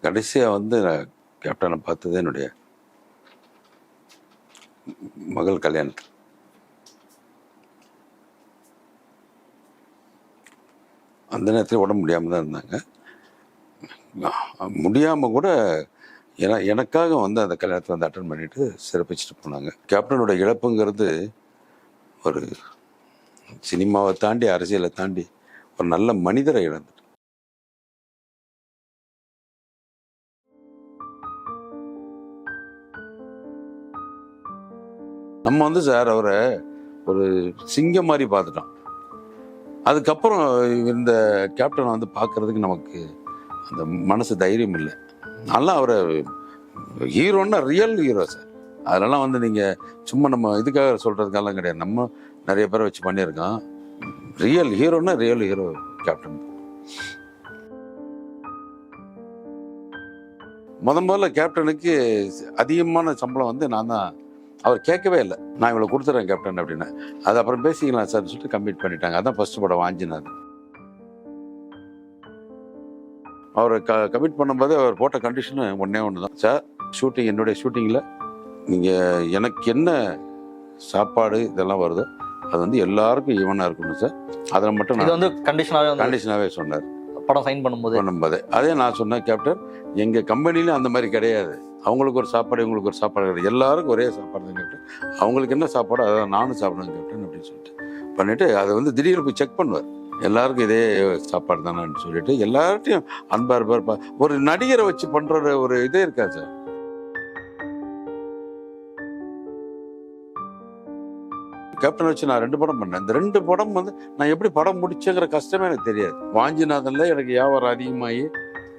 கடைசியாக வந்து நான் கேப்டனை பார்த்தது என்னுடைய மகள் கல்யாணத்தில். அந்த நேரத்தில் உடம்பு முடியாமல் தான் இருந்தாங்க. முடியாமல் கூட எனக்காக வந்து அந்த கல்யாணத்தை வந்து அட்டன் பண்ணிட்டு சிறப்பிச்சுட்டு போனாங்க. கேப்டனோட இழப்புங்கிறது ஒரு சினிமாவை தாண்டி அரசியலை தாண்டி ஒரு நல்ல மனிதரை இழந்துட்டு. நம்ம வந்து சார் அவரை ஒரு சிங்கம் மாதிரி பார்த்துட்டோம். அதுக்கப்புறம் இந்த கேப்டனை வந்து பார்க்கறதுக்கு நமக்கு அந்த மனசு தைரியம் இல்லை. நல்லா அவரை ஹீரோன்னா ரியல் ஹீரோ சார். அதெல்லாம் வந்து நீங்கள் சும்மா நம்ம இதுக்காக சொல்கிறதுக்கெல்லாம் கிடையாது. நம்ம நிறைய பேரை வச்சு பண்ணியிருக்கோம். ரியல் ஹீரோன்னா ரியல் ஹீரோ கேப்டன். முதல்ல கேப்டனுக்கு அதிகமான சம்பளம் வந்து நான் தான். அவர் கேட்கவே இல்லை, நான் இவ்வளோ கொடுத்துட்றேன் கேப்டன் அப்படின்னு. அது அப்புறம் பேசிக்கலாம் சார் சொல்லிட்டு கம்ப்ளீட் பண்ணிட்டாங்க. அதான் ஃபர்ஸ்ட் படம் வாஞ்சினார். அவரை கமிட் பண்ணும்போது அவர் போட்ட கண்டிஷனு ஒன்றே ஒன்று தான் சார். ஷூட்டிங் என்னுடைய ஷூட்டிங்கில் நீங்கள் எனக்கு என்ன சாப்பாடு இதெல்லாம் வருதோ அது வந்து எல்லாருக்கும் ஈவனாக இருக்கணும் சார். அதில் மட்டும் நான் வந்து கண்டிஷனாகவே சொன்னார் படம் சைன் பண்ணும்போது. அதே நான் சொன்னேன், கேப்டன் எங்கள் கம்பெனிலையும் அந்த மாதிரி கிடையாது. அவங்களுக்கு ஒரு சாப்பாடு இவங்களுக்கு ஒரு சாப்பாடு கிடையாது, எல்லாருக்கும் ஒரே சாப்பாடு தான் கேப்டன். அவங்களுக்கு என்ன சாப்பாடு அதை நானும் சாப்பிடுவேன் கேப்டன் அப்படின்னு சொல்லிட்டு பண்ணிவிட்டு அதை வந்து திடீர்னு போய் செக் பண்ணுவார். எல்லாருக்கும் இதே சாப்பாடு தானேன்னு சொல்லிட்டு எல்லார்ட்டையும் அன்பார் இருப்பார். ஒரு நடிகரை வச்சு பண்ணுற ஒரு இதே இருக்கா சார். கேப்டன் வச்சு நான் 2 படம் பண்ணேன். இந்த 2 படம் வந்து நான் எப்படி படம் முடிச்சேங்கிற கஷ்டமே எனக்கு தெரியாது. வாஞ்சிநாதன்ல எனக்கு வியாபாரம் அதிகமாகி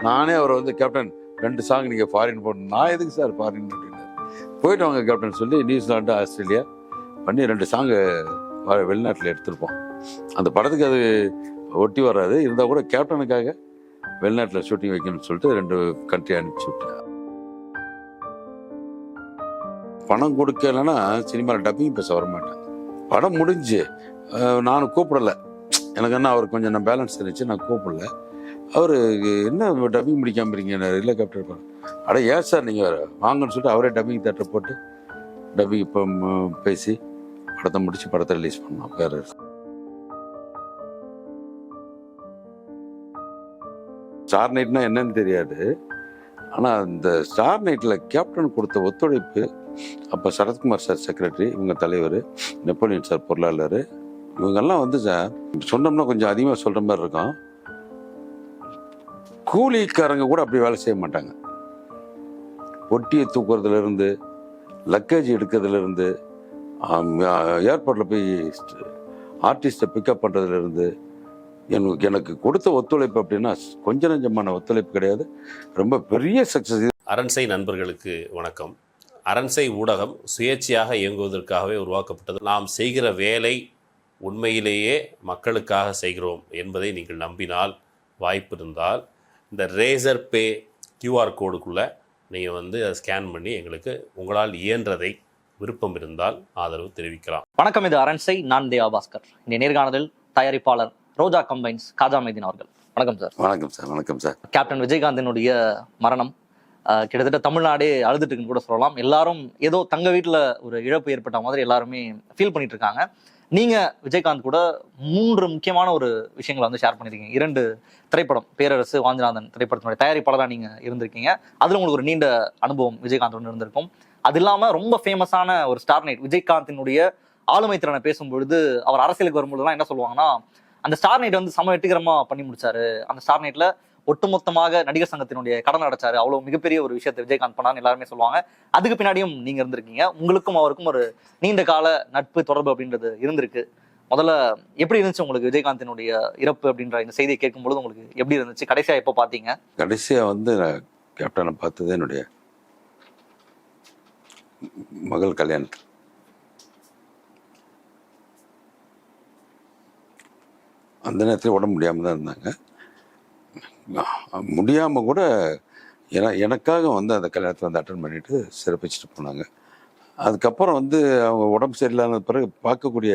நானே அவரை வந்து கேப்டன் 2 சாங் நீங்கள் ஃபாரின் போடணும். நான் எதுக்கு சார் ஃபாரின் அப்படின்னாரு. போயிட்டு வாங்க கேப்டன் சொல்லி நியூசிலாண்டு ஆஸ்திரேலியா பண்ணி 2 சாங்கு வெளிநாட்டில் எடுத்திருப்போம். அந்த படத்துக்கு அது ஒட்டி வராது, இருந்தால் கூட கேப்டனுக்காக வெளிநாட்டில் ஷூட்டிங் வைக்கணும்னு சொல்லிட்டு 2 கண்ட்ரி அனுப்பிச்சி விட்டேன். பணம் கொடுக்கலைன்னா சினிமாவில் டப்பிங் பேச வரமாட்டேன். படம் முடிஞ்சு நானும் கூப்பிடலை. எனக்கு என்ன அவர் கொஞ்சம் நான் பேலன்ஸ் இருந்துச்சு, நான் கூப்பிடல. அவர் என்ன டப்பிங் முடிக்காமல் இருக்கீங்க? இல்லை கேப்டன். அட ஏன் சார் நீங்கள் வாங்கன்னு சொல்லிட்டு அவரே டப்பிங் தேட்டர் போட்டு டப்பிங் இப்போ பேசி படத்தை முடிச்சு படத்தை ரிலீஸ் பண்ணோம். பேர் ஸ்டார் நைட்னா என்னன்னு தெரியாது. ஆனால் இந்த ஸ்டார் நைட்டில் கேப்டன் கொடுத்த ஒத்துழைப்பு, அப்போ சரத்குமார் சார் செக்ரட்டரி, இவங்க தலைவர், நெப்போலியன் சார் பொருளாளர், இவங்கெல்லாம் வந்து சார் சொன்னோம்னா கொஞ்சம் அதிகமாக சொல்கிற மாதிரி இருக்கும். கூலிக்காரங்க கூட அப்படி வேலை செய்ய மாட்டாங்க. பொட்டியை தூக்குறதுலேருந்து லக்கேஜ் எடுக்கிறதுலேருந்து ஏர்போர்ட்டில் போய் ஆர்டிஸ்ட்டை பிக்கப் பண்ணுறதுலேருந்து எனக்கு கொடுத்த ஒத்துழைப்பு அப்படின்னா கொஞ்சம் நஞ்சமான ஒத்துழைப்பு கிடையாது, ரொம்ப பெரிய சக்ஸஸ். அரண்சை நண்பர்களுக்கு வணக்கம். அரண்சை ஊடகம் சுயேட்சையாக இயங்குவதற்காகவே உருவாக்கப்பட்டது. நாம் செய்கிற வேலை உண்மையிலேயே மக்களுக்காக செய்கிறோம் என்பதை நீங்கள் நம்பினால், வாய்ப்பு இருந்தால் இந்த ரேசர் பே கியூஆர் கோடுக்குள்ளே நீங்கள் வந்து அதை ஸ்கேன் பண்ணி எங்களுக்கு உங்களால் இயன்றதை விருப்பம் இருந்தால் ஆதரவு தெரிவிக்கலாம். வணக்கம், இது அரண்சை. நான் தேவா பாஸ்கர். இந்த நேர்காணலில் தயாரிப்பாளர் ரோஜா கம்பைன்ஸ் காஜா மைதீன் அவர்கள். வணக்கம் சார். வணக்கம் சார். வணக்கம் சார். கேப்டன் விஜயகாந்தினுடைய மரணம் கிட்டத்தட்ட தமிழ்நாடே அழுதுட்டு இருக்குன்னு கூட சொல்லலாம். எல்லாரும் ஏதோ தங்க வீட்டில் ஒரு இழப்பு ஏற்பட்ட மாதிரி எல்லாருமே ஃபீல் பண்ணிட்டு இருக்காங்க. நீங்க விஜயகாந்த் கூட 3 முக்கியமான ஒரு விஷயங்களை வந்து ஷேர் பண்ணிருக்கீங்க. 2 திரைப்படம், பேரரசு, வாஞ்சிநாதன் திரைப்படத்தினுடைய தயாரிப்பாளராக நீங்க இருந்திருக்கீங்க. அதுல உங்களுக்கு ஒரு நீண்ட அனுபவம் விஜயகாந்த் இருந்திருக்கும். அது இல்லாம ரொம்ப ஃபேமஸான ஒரு ஸ்டார் நைட், விஜயகாந்தினுடைய ஆளுமை திறனை பேசும்பொழுது அவர் அரசியலுக்கு வரும்பொழுதுலாம் என்ன சொல்லுவாங்கன்னா, அந்த ஸ்டார் நைட் வந்து சம வெற்றிகரமா பண்ணி முடிச்சாரு, அந்த ஸ்டார் நைட்ல ஒட்டுமொத்தமாக நடிகர் சங்கத்தினுடைய கடன் அடைச்சாரு, அவ்வளவு மிகப்பெரிய ஒரு விஷயத்தை விஜயகாந்த் பண்ணான்னு எல்லாருமே சொல்லுவாங்க. அதுக்கு பின்னாடியும் நீங்க இருந்திருக்கீங்க. உங்களுக்கும் அவருக்கும் ஒரு நீண்ட கால நட்பு தொடர்பு அப்படின்றது இருந்திருக்கு. முதல்ல எப்படி இருந்துச்சு உங்களுக்கு விஜயகாந்தினுடைய இறப்பு அப்படின்ற இந்த செய்தியை கேட்கும் பொழுது உங்களுக்கு எப்படி இருந்துச்சு? கடைசியா எப்போ பார்த்தீங்க? கடைசியா வந்து நான் கேப்டனை பார்த்தது என்னுடைய மகள் கல்யாணத்தில். அந்த நேரத்தில் உடம்பு முடியாமல் தான் இருந்தாங்க. முடியாமல் கூட எனக்காக வந்து அந்த கல்யாணத்தை வந்து அட்டன் பண்ணிட்டு சிறப்பிச்சுட்டு போனாங்க. அதுக்கப்புறம் வந்து அவங்க உடம்பு சரியில்லாத பிறகு பார்க்கக்கூடிய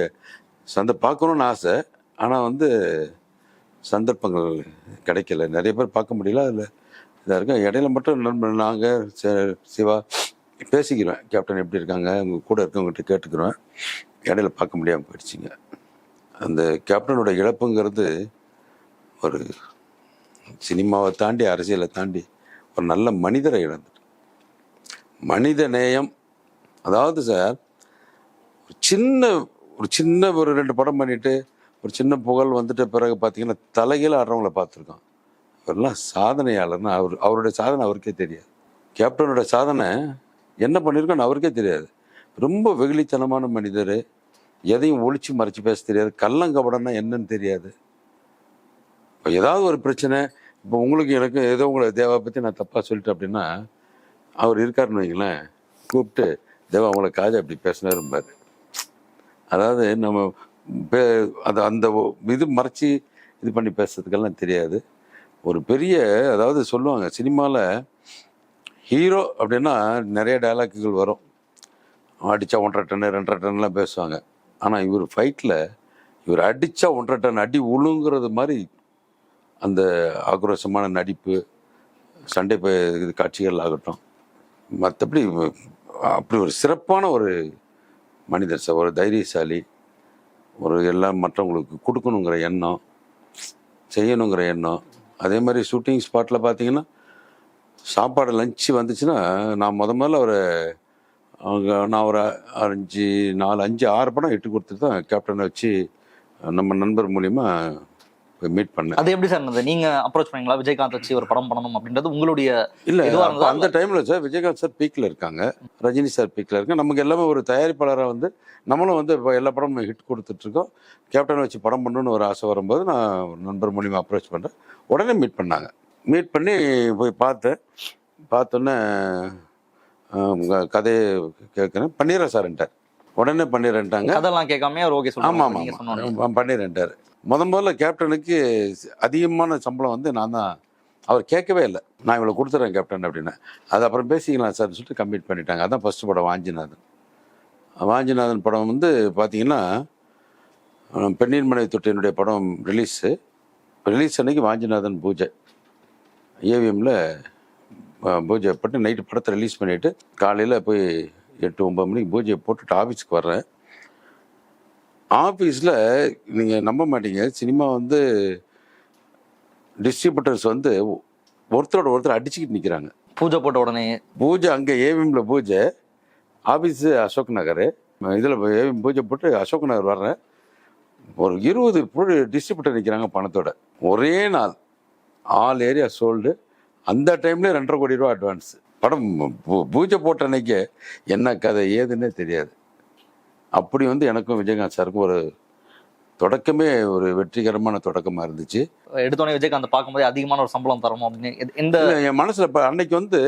பார்க்கணுன்னு ஆசை. ஆனால் வந்து சந்தர்ப்பங்கள் கிடைக்கல. நிறைய பேர் பார்க்க முடியல. அதில் இதாக இருக்கும். இடையில மட்டும் நண்பர் நாங்கள் சிவா பேசிக்கிறேன், கேப்டன் எப்படி இருக்காங்க, உங்கள் கூட இருக்கவங்ககிட்ட கேட்டுக்கிறேன். இடையில பார்க்க முடியாமல் போயிடுச்சிங்க. அந்த கேப்டனோட இழப்புங்கிறது ஒரு சினிமாவை தாண்டி அரசியலை தாண்டி ஒரு நல்ல மனிதரை இழந்துட்டு, மனித நேயம். அதாவது சார் ஒரு சின்ன ஒரு 2 படம் பண்ணிட்டு ஒரு சின்ன புகழ் வந்துட்ட பிறகு பார்த்தீங்கன்னா தலைகீழ ஆடுறவங்கள பார்த்துருக்கோம். இவரெல்லாம் சாதனையாளர்னு அவருடைய சாதனை அவருக்கே தெரியாது. கேப்டனோட சாதனை என்ன பண்ணியிருக்கோன்னு அவருக்கே தெரியாது. ரொம்ப வெகுளித்தனமான மனிதர், எதையும் ஒளிச்சு மறைச்சு பேச தெரியாது, கள்ளங்கபடம்னா என்னன்னு தெரியாது. இப்போ ஏதாவது ஒரு பிரச்சனை, இப்போ உங்களுக்கு எனக்கு ஏதோ உங்களை தேவா பற்றி நான் தப்பாக சொல்லிட்டேன் அப்படின்னா அவர் இருக்காருன்னு வைங்களேன், கூப்பிட்டு தேவா அவங்கள காஜா அப்படி பேசினாரும்பார். அதாவது நம்ம அந்த இது மறைச்சி இது பண்ணி பேசுறதுக்கெல்லாம் தெரியாது. ஒரு பெரிய, அதாவது சொல்லுவாங்க சினிமாவில் ஹீரோ அப்படின்னா நிறைய டைலாக்குகள் வரும், அடித்தா 1.5 டன் 2.5 டன்லாம் பேசுவாங்க. ஆனால் இவர் ஃபைட்டில் இவர் அடித்தா 1.5 டன் அடி உழுங்கிறது மாதிரி அந்த ஆக்ரோஷமான நடிப்பு, சண்டை இது காட்சிகள் ஆகட்டும், மற்றபடி அப்படி ஒரு சிறப்பான ஒரு மனிதர் சார். ஒரு தைரியசாலி, ஒரு எல்லாம் மற்றவங்களுக்கு கொடுக்கணுங்கிற எண்ணம், செய்யணுங்கிற எண்ணம். அதே மாதிரி ஷூட்டிங் ஸ்பாட்டில் பார்த்தீங்கன்னா சாப்பாடு லஞ்சு வந்துச்சுன்னா நான் முதல்ல நான் ஒரு 5-6 படம் இட்டு கொடுத்துட்டு தான் கேப்டனை வச்சு நம்ம நண்பர் மூலிமா மீட் பண்ணேன். அது எப்படி சார் இருந்தது? நீங்க அப்ரோச் பண்ணீங்களா விஜயகாந்த் வச்சு ஒரு படம் பண்ணணும் அப்படின்றது உங்களுடைய? இல்லை, அந்த டைமில் சார் விஜயகாந்த் சார் பீக்கில் இருக்காங்க, ரஜினி சார் பீக்கில் இருக்காங்க. நமக்கு எல்லாமே ஒரு தயாரிப்பாளராக வந்து நம்மளும் வந்து இப்போ எல்லா படமும் ஹிட் கொடுத்துட்ருக்கோம். கேப்டனை வச்சு படம் பண்ணணுன்னு ஒரு ஆசை வரும்போது நான் நண்பர் மூலிமா அப்ரோச் பண்ணுறேன். உடனே மீட் பண்ணாங்க. மீட் பண்ணி போய் பார்த்தோன்னே கதையை கேட்குறேன், பண்ணிடுறேன் சார்ன்ட்டார். உடனே பண்ணிடுறேன்ட்டாங்க. அதெல்லாம் கேட்காம அவர் ஓகே சொல்லுவாங்க. ஆமாம் பண்ணிடுறேன்ட்டார். முதல்ல கேப்டனுக்கு அதிகமான சம்பளம் வந்து நான் தான். அவர் கேட்கவே இல்லை, நான் இவ்வளோ கொடுத்துட்றேன் கேப்டன் அப்படின்னு. அது அப்புறம் பேசிக்கலாம் சார்னு சொல்லிட்டு கம்ப்ளீட் பண்ணிட்டாங்க. அதான் ஃபஸ்ட்டு படம் வாஞ்சிநாதன் படம் வந்து பார்த்தீங்கன்னா பெண்ணின் மனைவி தொட்டினுடைய படம் ரிலீஸ் அன்னைக்கு வாஞ்சிநாதன் பூஜை ஏவிஎம்மில் பூஜை போட்டு நைட்டு படத்தை ரிலீஸ் பண்ணிவிட்டு காலையில் போய் 8-9 மணிக்கு பூஜையை போட்டுட்டு ஆஃபீஸுக்கு வர்றேன். ஆஃபீஸில் நீங்கள் நம்ப மாட்டீங்க, சினிமா வந்து டிஸ்ட்ரிபியூட்டர்ஸ் வந்து ஒருத்தரோட ஒருத்தர் அடிச்சுக்கிட்டு நிற்கிறாங்க. பூஜை போட்ட உடனே பூஜை அங்கே ஏவிஎம்மில் பூஜை, ஆஃபீஸு அசோக் நகர், இதில் ஏவிஎம் பூஜை போட்டு அசோக் நகர் வர்றேன். ஒரு 20 டிஸ்ட்ரிபியூட்டர் நிற்கிறாங்க பணத்தோட. ஒரே நாள் ஆல் ஏரியா சோல்டு. அந்த டைம்லேயே 2.5 கோடி ரூபா அட்வான்ஸ். படம் பூஜை போட்ட அன்னைக்கு என்ன கதை ஏதுன்னே தெரியாது. அப்படி வந்து எனக்கும் விஜயகாந்த் சாருக்கும் ஒரு தொடக்கமே ஒரு வெற்றிகரமான தொடக்கமாக இருந்துச்சு. எடுத்தோடனே விஜயகாந்த் பார்க்கும்போது அதிகமான ஒரு சம்பளம் தரணும் அப்படின்னு என் மனசில் இப்போ அன்னைக்கு வந்து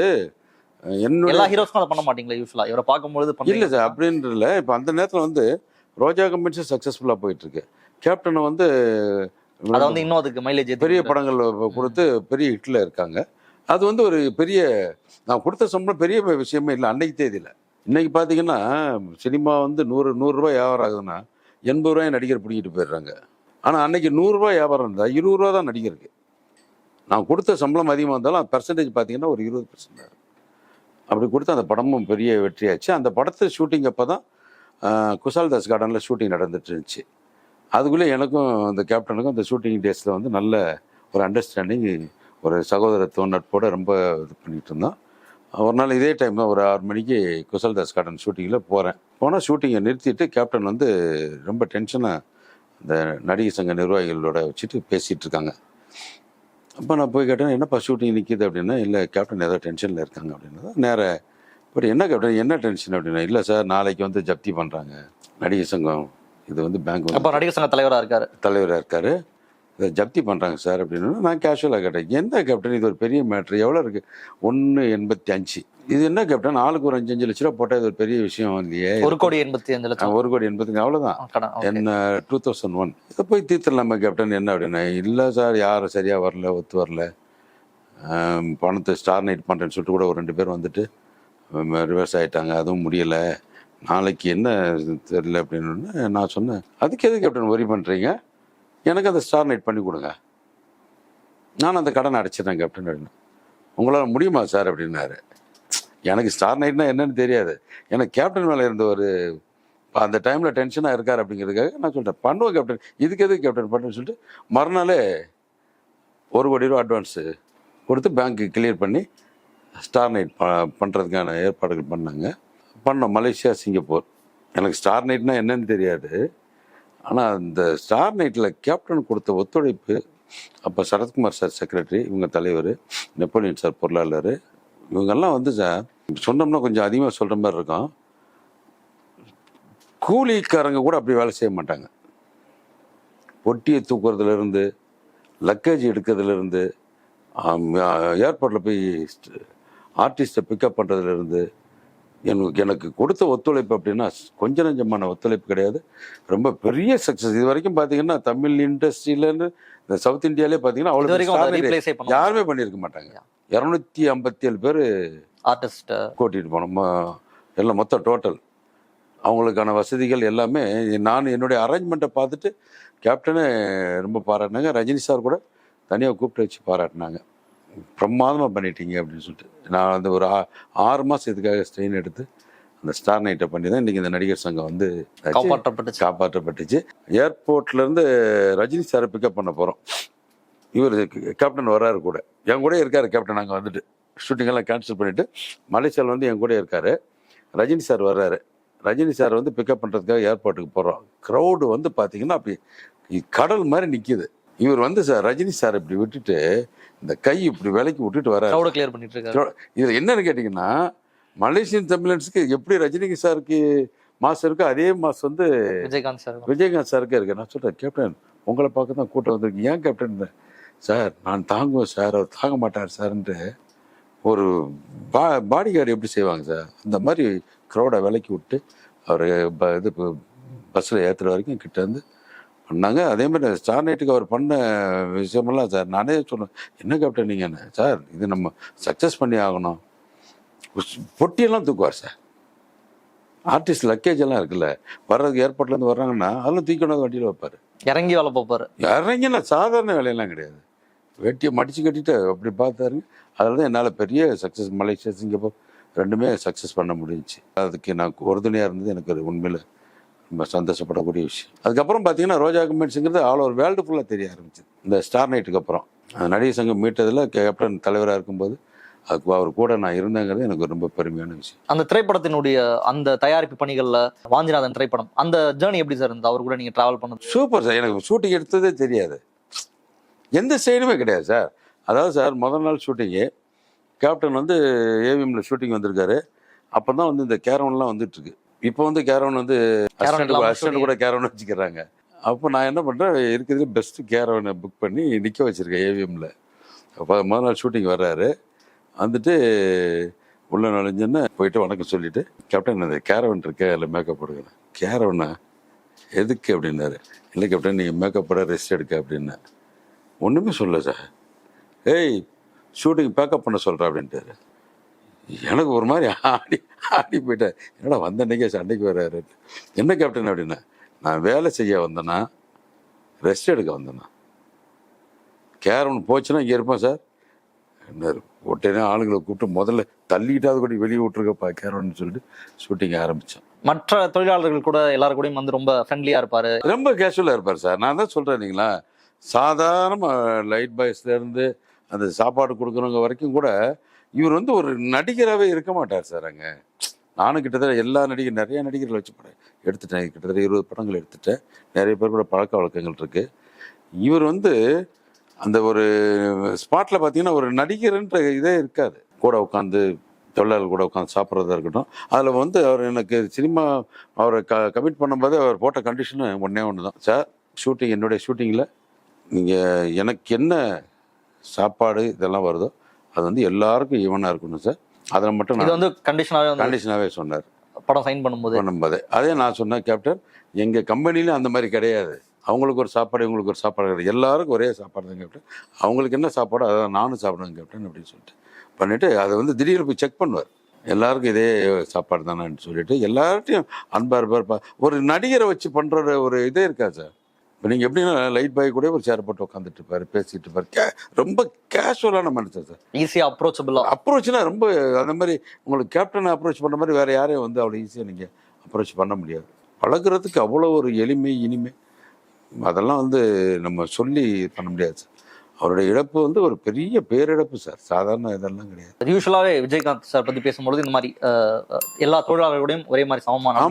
எல்லா ஹீரோஸ்க்கும் அதை பண்ண மாட்டீங்களா யூஸ்வலாக? இவரை பார்க்கும்போது இல்லை சார் அப்படின்றல. இப்போ அந்த நேரத்தில் வந்து ரோஜா கம்பெனிஸ் சக்ஸஸ்ஃபுல்லாக போயிட்டுருக்கு. கேப்டனை வந்து அதை வந்து இன்னும் அதுக்கு மைலேஜ் பெரிய படங்கள் கொடுத்து பெரிய ஹிட்டில் இருக்காங்க. அது வந்து ஒரு பெரிய, நான் கொடுத்த சம்பளம் பெரிய விஷயமே இல்லை அன்னைக்கு தேதியில். இன்றைக்கி பார்த்தீங்கன்னா சினிமா வந்து 100 ரூபாய் வியாபாரம் ஆகுதுன்னா 80 ரூபாய் நடிகர் பிடிக்கிட்டு போயிடுறாங்க. ஆனால் அன்னைக்கு 100 ரூபாய் வியாபாரம் இருந்தால் 20 ரூபா தான் நடிகருக்கு. நான் கொடுத்த சம்பளம் அதிகமாக இருந்தாலும் பர்சன்டேஜ் பார்த்தீங்கன்னா ஒரு 20%. அப்படி கொடுத்து அந்த படமும் பெரிய வெற்றியாச்சு. அந்த படத்தை ஷூட்டிங் அப்போ தான் குசால்தாஸ் கார்டனில் ஷூட்டிங் நடந்துட்டு இருந்துச்சு. அதுக்குள்ளே எனக்கும் அந்த கேப்டனுக்கும் அந்த ஷூட்டிங் டேஸில் வந்து நல்ல ஒரு அண்டர்ஸ்டாண்டிங், ஒரு சகோதரத்துவம் நட்போடு ரொம்ப இது பண்ணிகிட்டு இருந்தோம். ஒரு நாள் இதே டைம் தான் ஒரு 6 மணிக்கு குசால்தாஸ் கார்டன் ஷூட்டிங்கில் போனால் ஷூட்டிங்கை நிறுத்திட்டு கேப்டன் வந்து ரொம்ப டென்ஷனாக அந்த நடிகர் சங்க நிர்வாகிகளோட வச்சுட்டு பேசிகிட்டு இருக்காங்க. அப்போ நான் போய் கேட்டேன், என்னப்பா ஷூட்டிங் நிற்கிது அப்படின்னா, இல்லை கேப்டன் ஏதோ டென்ஷனில் இருக்காங்க அப்படின்னா. நேராக பட் என்ன கேப்டன் என்ன டென்ஷன் அப்படின்னா, இல்லை சார் நாளைக்கு வந்து ஜப்தி பண்ணுறாங்க நடிகர் சங்கம், இது வந்து பேங்க் அப்போ நடிகர் சங்க தலைவராக இருக்காரு, இதை ஜப்தி பண்ணுறாங்க சார் அப்படின்னு. நான் கேஷுவலாக கேட்டேன், என்ன கேப்டன் இது ஒரு பெரிய மேட்ரு, எவ்வளோ இருக்குது? 1.85. இது என்ன கேப்டன் ஆளுக்கு ஒரு 5 லட்ச ரூபா போட்டால் இது ஒரு பெரிய விஷயம் இல்லையே. 1,85,00,000. 1,85,00,000 அவ்வளோதான் என்ன 2001. இதை போய் தீர்த்துடலாமா கேப்டன் என்ன அப்படின்னா, இல்லை சார் யாரும் சரியாக வரல, ஒத்து வரல, பணத்தை ஸ்டார் நைட் பண்ணுறேன்னு சொல்லிட்டு கூட ஒரு 2 பேர் வந்துட்டு ரிவர்ஸ் ஆகிட்டாங்க, அதுவும் முடியலை, நாளைக்கு என்ன தெரியல அப்படின்னு. நான் சொன்னேன், அதுக்கு எது கேப்டன் ஒரி பண்ணுறீங்க, எனக்கு அந்த ஸ்டார் நைட் பண்ணி கொடுங்க, நான் அந்த கடனை அடைச்சிடறேன் கேப்டன் அப்படின்னு. உங்களால் முடியுமா சார் அப்படின்னாரு. எனக்கு ஸ்டார் நைட்னா என்னன்னு தெரியாது. எனக்கு கேப்டன் மேலே இருந்த ஒரு அந்த டைமில் டென்ஷனாக இருக்கார் அப்படிங்கிறதுக்காக நான் சொல்லிட்டேன், பண்ணுவோம் கேப்டன், இதுக்கு எதுக்கு கேப்டன் பண்ணுன்னு சொல்லிட்டு மறுநாளே 1 கோடி ரூபா அட்வான்ஸு கொடுத்து பேங்க்கு கிளியர் பண்ணி ஸ்டார் நைட் பண்ணுறதுக்கான ஏற்பாடுகள் பண்ணோம். Malaysia, Singapore. எனக்கு ஸ்டார் நைட்னா என்னன்னு தெரியாது. ஆனால் இந்த ஸ்டார் நைட்டில் கேப்டன் கொடுத்த ஒத்துழைப்பு, அப்போ சரத்குமார் சார் செக்ரட்டரி, இவங்க தலைவர், நெப்போலியன் சார் பொருளாளர், இவங்கெல்லாம் வந்து சார் சொன்னோம்னா கொஞ்சம் அதிகமாக சொல்கிற மாதிரி இருக்கும், கூலிக்காரங்க கூட அப்படி வேலை செய்ய மாட்டாங்க. பொட்டியை தூக்குறதுலேருந்து, லக்கேஜ் எடுக்கிறதுலேருந்து, ஏர்போர்ட்டில் போய் ஆர்டிஸ்ட்டை பிக்கப் பண்ணுறதுலேருந்து, எனக்கு கொடுத்த ஒத்துழைப்பு அப்படின்னா கொஞ்சம் நஞ்சமான ஒத்துழைப்பு கிடையாது, ரொம்ப பெரிய சக்ஸஸ். இது வரைக்கும் பார்த்தீங்கன்னா தமிழ் இண்டஸ்ட்ரியிலேருந்து இந்த சவுத் இந்தியாவிலே பார்த்தீங்கன்னா அவ்வளோ யாருமே பண்ணியிருக்க மாட்டாங்க. 257 பேர் ஆர்டிஸ்ட் கூட்டிகிட்டு போனோம் எல்லாம், மொத்தம் டோட்டல். அவங்களுக்கான வசதிகள் எல்லாமே நான் என்னுடைய அரேஞ்ச்மெண்ட்டை பார்த்துட்டு கேப்டனே ரொம்ப பாராட்டினாங்க. ரஜினி சார் கூட தனியாக கூப்பிட்டு வச்சு பாராட்டினாங்க, பிரமாதமாக பண்ணிட்டீங்க அப்படின்னு சொல்லிட்டு. நான் அந்த ஒரு 6 மாதம் இதுக்காக ஸ்ட்ரெயின் எடுத்து அந்த ஸ்டார் நைட்டை பண்ணி தான் இன்றைக்கி இந்த நடிகர் சங்கம் வந்து காப்பாற்றப்பட்டுச்சு. ஏர்போர்ட்லேருந்து ரஜினி சாரை பிக்கப் பண்ண போகிறோம். இவர் கேப்டன் வர்றாரு, கூட என் கூட இருக்கார் கேப்டன். நாங்கள் வந்துட்டு ஷூட்டிங்கெல்லாம் கேன்சல் பண்ணிவிட்டு மலேசியாவில் வந்து என் கூட இருக்கார். ரஜினி சார் வர்றாரு. ரஜினி சார் வந்து பிக்கப் பண்ணுறதுக்காக ஏர்போர்ட்டுக்கு போகிறோம். க்ரௌடு வந்து பார்த்தீங்கன்னா அப்படி கடல் மாதிரி நிற்கிது. இவர் வந்து சார் ரஜினி சார் இப்படி விட்டுட்டு இந்த கை இப்படி விலைக்கு விட்டுட்டு வர்றாரு. கிளியர் பண்ணிட்டு இருக்காரு. இதில் என்னன்னு கேட்டிங்கன்னா, மலேசியன் தமிழன்ஸுக்கு எப்படி ரஜினிக்கு சாருக்கு மாசம் இருக்கோ அதே மாதம் வந்து விஜயகாந்த் சாருக்கு இருக்கு. நான் சொல்கிறேன், கேப்டன் உங்களை பார்க்க தான் கூட்டம் வந்திருக்கு. ஏன் கேப்டன்? சார் நான் தாங்குவேன் சார், அவர் தாங்க மாட்டார் சார்ன்ட்டு ஒரு பாடி கார்டு எப்படி செய்வாங்க சார், அந்த மாதிரி க்ரௌடை விலைக்கு விட்டு அவர் இது பஸ்ஸில் ஏற்றுற வரைக்கும் கிட்ட இருந்து பண்ணாங்க. அதே மாதிரி ஸ்டார் நைட்டுக்கு அவர் பண்ண விஷயமெல்லாம் சார் நானே சொன்னேன், என்ன கேப்டன் நீங்கள் என்ன சார், இது நம்ம சக்ஸஸ் பண்ணி ஆகணும். பொட்டியெல்லாம் தூக்குவார் சார். ஆர்டிஸ்ட் லக்கேஜ் எல்லாம் இருக்குல்ல, வர்றதுக்கு ஏர்போர்ட்லேருந்து வர்றாங்கன்னா அதெல்லாம் தூக்கணும் வண்டியில் வைப்பார். இறங்கி வேலை பார்ப்பார். இறங்கினா சாதாரண வேலையெல்லாம் கிடையாது, வெட்டியை மடித்து கட்டிட்டு அப்படி பார்த்தாருங்க. அதில் தான் என்னால் பெரிய சக்ஸஸ், மலேசியா சிங்கப்பூர் ரெண்டுமே சக்ஸஸ் பண்ண முடிஞ்சிச்சு. அதுக்கு நான் உறுதுணையாக இருந்தது எனக்கு ஒரு உண்மையில் ரொம்ப சந்தோஷப்படக்கூடிய விஷயம். அதுக்கப்புறம் பார்த்தீங்கன்னா ரோஜா கமெண்ட்ஸுங்கிறது ஆல் ஓவர் வேர்ல்டு ஃபுல்லாக தெரிய ஆரம்பிச்சிது. இந்த ஸ்டார் நைட்டுக்கு அப்புறம் நடிகர் சங்கம் மீட்டதில் கேப்டன் தலைவராக இருக்கும்போது அதுக்கு அவர் கூட நான் இருந்தேங்கிறது எனக்கு ரொம்ப பெருமையான விஷயம். அந்த திரைப்படத்தினுடைய அந்த தயாரிப்பு பணிகளில் வாஞ்சிநாதன் திரைப்படம் அந்த ஜேர்னி எப்படி சார் இருந்தது? அவர் கூட நீங்கள் ட்ராவல் பண்ணது சூப்பர் சார். எனக்கு ஷூட்டிங் எடுத்ததே தெரியாது, எந்த சைடுமே கிடையாது சார். அதாவது சார் முதல் நாள் ஷூட்டிங்கு கேப்டன் வந்து ஏவிஎம்ல ஷூட்டிங் வந்திருக்காரு. அப்போ தான் வந்து இந்த கேரவன்லாம் வந்துட்டுருக்கு. இப்போ வந்து கேரவன் வந்து அசிஸ்டன்ட் கூட கேரவன் வச்சுக்கிறாங்க. அப்போ நான் என்ன பண்ணுறேன், இருக்கிறதுலே பெஸ்ட்டு கேரவனை புக் பண்ணி நிற்க வச்சுருக்கேன் ஏவிஎம்மில். அப்போ முதல் நாள் ஷூட்டிங் வர்றாரு, வந்துட்டு உள்ள நுழைஞ்சோன்னு போயிட்டு வணக்கம் சொல்லிவிட்டு, கேப்டன் அந்த கேரவன் இருக்கே அதில் மேக்கப் போடுங்க. கேரவனா எதுக்கு அப்படின்னாரு. இல்லை கேப்டன் நீங்கள் மேக்கப் போட ரெஸ்ட் எடுக்க அப்படின்னா. ஒன்றுமே சொல்ல சார். ஏய் ஷூட்டிங் பேக்கப் பண்ண சொல்கிறேன் அப்படின்ட்டாரு. எனக்கு ஒரு மாதிரி ஆடி போயிட்டேன். என்னடா வந்த அன்றைக்கே சண்டைக்கு வர்றாரு. என்ன கேப்டன் அப்படின்னா, நான் வேலை செய்ய வந்தேன்னா ரெஸ்ட் எடுக்க வந்தேன்னா, கேரவன் போச்சுன்னா இங்கே இருப்பேன் சார் என்ன. உடனே ஆளுங்களை கூப்பிட்டு முதல்ல தள்ளிட்டாவது கூட வெளியே விட்டுருக்கப்பா கேரவன் சொல்லிட்டு ஷூட்டிங் ஆரம்பித்தோம். மற்ற தொழிலாளர்கள் கூட எல்லாரும் கூடயும் வந்து ரொம்ப ஃப்ரெண்ட்லியாக இருப்பார், ரொம்ப கேஷுவலாக இருப்பார் சார். நான் தான் சொல்கிறேன் இல்லைங்களா, சாதாரண லைட் பாய்ஸ்லேருந்து அந்த சாப்பாடு கொடுக்குறவங்க வரைக்கும் கூட இவர் வந்து ஒரு நடிகராகவே இருக்க மாட்டார் சார். அங்கே நானும் கிட்டத்தட்ட எல்லா நிறைய நடிகர்கள் வச்சு படம் எடுத்துட்டேன், கிட்டத்தட்ட 20 படங்கள் எடுத்துட்டேன். நிறைய பேர் கூட பழக்க வழக்கங்கள் இருக்குது. இவர் வந்து அந்த ஒரு ஸ்பாட்டில் பார்த்தீங்கன்னா ஒரு நடிகர்ன்ற இதே இருக்காது. கூட உட்காந்து தொழிலாளர்கள் கூட உட்காந்து சாப்பிட்றதா இருக்கட்டும். அதில் வந்து அவர் எனக்கு சினிமா அவரை கமிட் பண்ணும்போது அவர் போட்ட கண்டிஷனு ஒன்று தான் சார், ஷூட்டிங் என்னுடைய ஷூட்டிங்கில் நீங்கள் எனக்கு என்ன சாப்பாடு இதெல்லாம் வருதோ அது வந்து எல்லாருக்கும் ஈவனாக இருக்கணும் சார். அதில் மட்டும் நான் வந்து கண்டிஷனாகவே சொன்னார் படம் சைன் பண்ணும்போது. அதே நான் சொன்னேன், கேப்டன் எங்கள் கம்பெனிலையும் அந்த மாதிரி கிடையாது, அவங்களுக்கு ஒரு சாப்பாடு இவங்களுக்கு ஒரு சாப்பாடு கிடையாது, எல்லாருக்கும் ஒரே சாப்பாடு தான் கேப்டன், அவங்களுக்கு என்ன சாப்பாடு அதை நானும் சாப்பிடுவேன் கேப்டன் அப்படின்னு சொல்லிட்டு பண்ணிவிட்டு அதை வந்து திடீர்னு போய் செக் பண்ணுவார். எல்லாருக்கும் இதே சாப்பாடு தானேன்னு சொல்லிட்டு எல்லார்ட்டையும் அன்பாக இருப்பார். ஒரு நடிகரை வச்சு பண்ணுற ஒரு இதே இருக்காது சார். இப்போ நீங்கள் எப்படின்னா லைட் பாய் கூட ஒரு சேர் போட்டு உட்காந்துட்டு இருப்பாரு, பேசிட்டு இருப்பாரு. ரொம்ப கேஷுவலான மனுஷன் சார். ஈஸியா அப்ரோச்சபிளா. அப்ரோச்னா ரொம்ப அந்த மாதிரி உங்களுக்கு கேப்டனை அப்ரோச் பண்ண மாதிரி வேற யாரையும் வந்து அவ்வளோ ஈஸியாக நீங்கள் அப்ரோச் பண்ண முடியாது. பழகுறதுக்கு அவ்வளோ ஒரு எளிமை, இனிமை, அதெல்லாம் வந்து நம்ம சொல்லி பண்ண முடியாது சார். அவருடைய இழப்பு வந்து ஒரு பெரிய பேரிழப்பு சார், சாதாரண இதெல்லாம் கிடையாது. யூஸ்வலாவே விஜயகாந்த் சார் பத்தி பேசும்போது இந்த மாதிரி எல்லா தொழிலாளர்களையும் ஒரே மாதிரி சமமான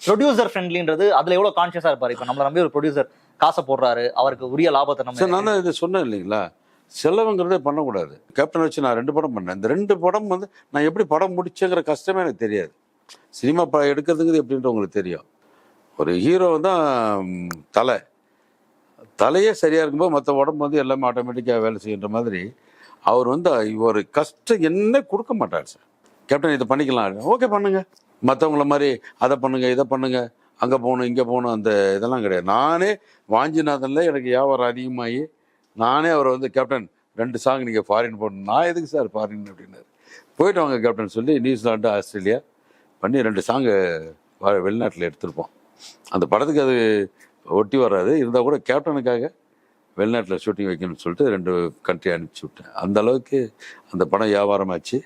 ப்ரொடியூசர் ஃப்ரெண்ட்லின்றது அதுல எவ்வளவு கான்சியஸா இருப்பாரு. இப்ப நம்மள நம்பி ஒரு ப்ரொடியூசர் காசை போடுறாரு, அவருக்கு உரிய லாபத்தை நம்ம சார். நான் தான் இதை சொன்னேன் இல்லைங்களா, செலவுங்கிறதே பண்ணக்கூடாது. கேப்டன் வச்சு நான் 2 படம் பண்ணேன். இந்த 2 படம் வந்து நான் எப்படி படம் முடிச்சேங்கிற கஷ்டமே எனக்கு தெரியாது. சினிமா எடுக்கிறதுங்கிறது எப்படின்ற உங்களுக்கு தெரியும். ஒரு ஹீரோ தான் தலையே சரியா இருக்கும்போது மற்ற உடம்பு வந்து எல்லாமே ஆட்டோமேட்டிக்காக வேலை செய்கின்ற மாதிரி அவர் வந்து ஒரு கஷ்டம் என்ன கொடுக்க மாட்டார் சார். கேப்டன் இதை பண்ணிக்கலாம், ஓகே பண்ணுங்க, மற்றவங்கள மாதிரி அதை பண்ணுங்க இதை பண்ணுங்க, அங்கே போகணும் இங்கே போகணும், அந்த இதெல்லாம் கிடையாது. நானே வாஞ்சிநாதனில் எனக்கு வியாபாரம் அதிகமாகி நானே அவரை வந்து கேப்டன் 2 சாங் நீங்கள் ஃபாரின் போடணும். நான் எதுக்கு சார் ஃபாரின் அப்படின்னாரு. போயிட்டு வாங்க கேப்டன் சொல்லி நியூசிலாண்டு ஆஸ்திரேலியா பண்ணி 2 சாங்கு வெளிநாட்டில் எடுத்திருப்போம். அந்த படத்துக்கு அது ஒட்டி வராது, இருந்தால் கூட கேப்டனுக்காக வெளிநாட்டில் ஷூட்டிங் வைக்கணும்னு சொல்லிட்டு 2 கண்ட்ரி அனுப்பிச்சி விட்டேன். அந்த அளவுக்கு அந்த படம் வியாபாரமாச்சு.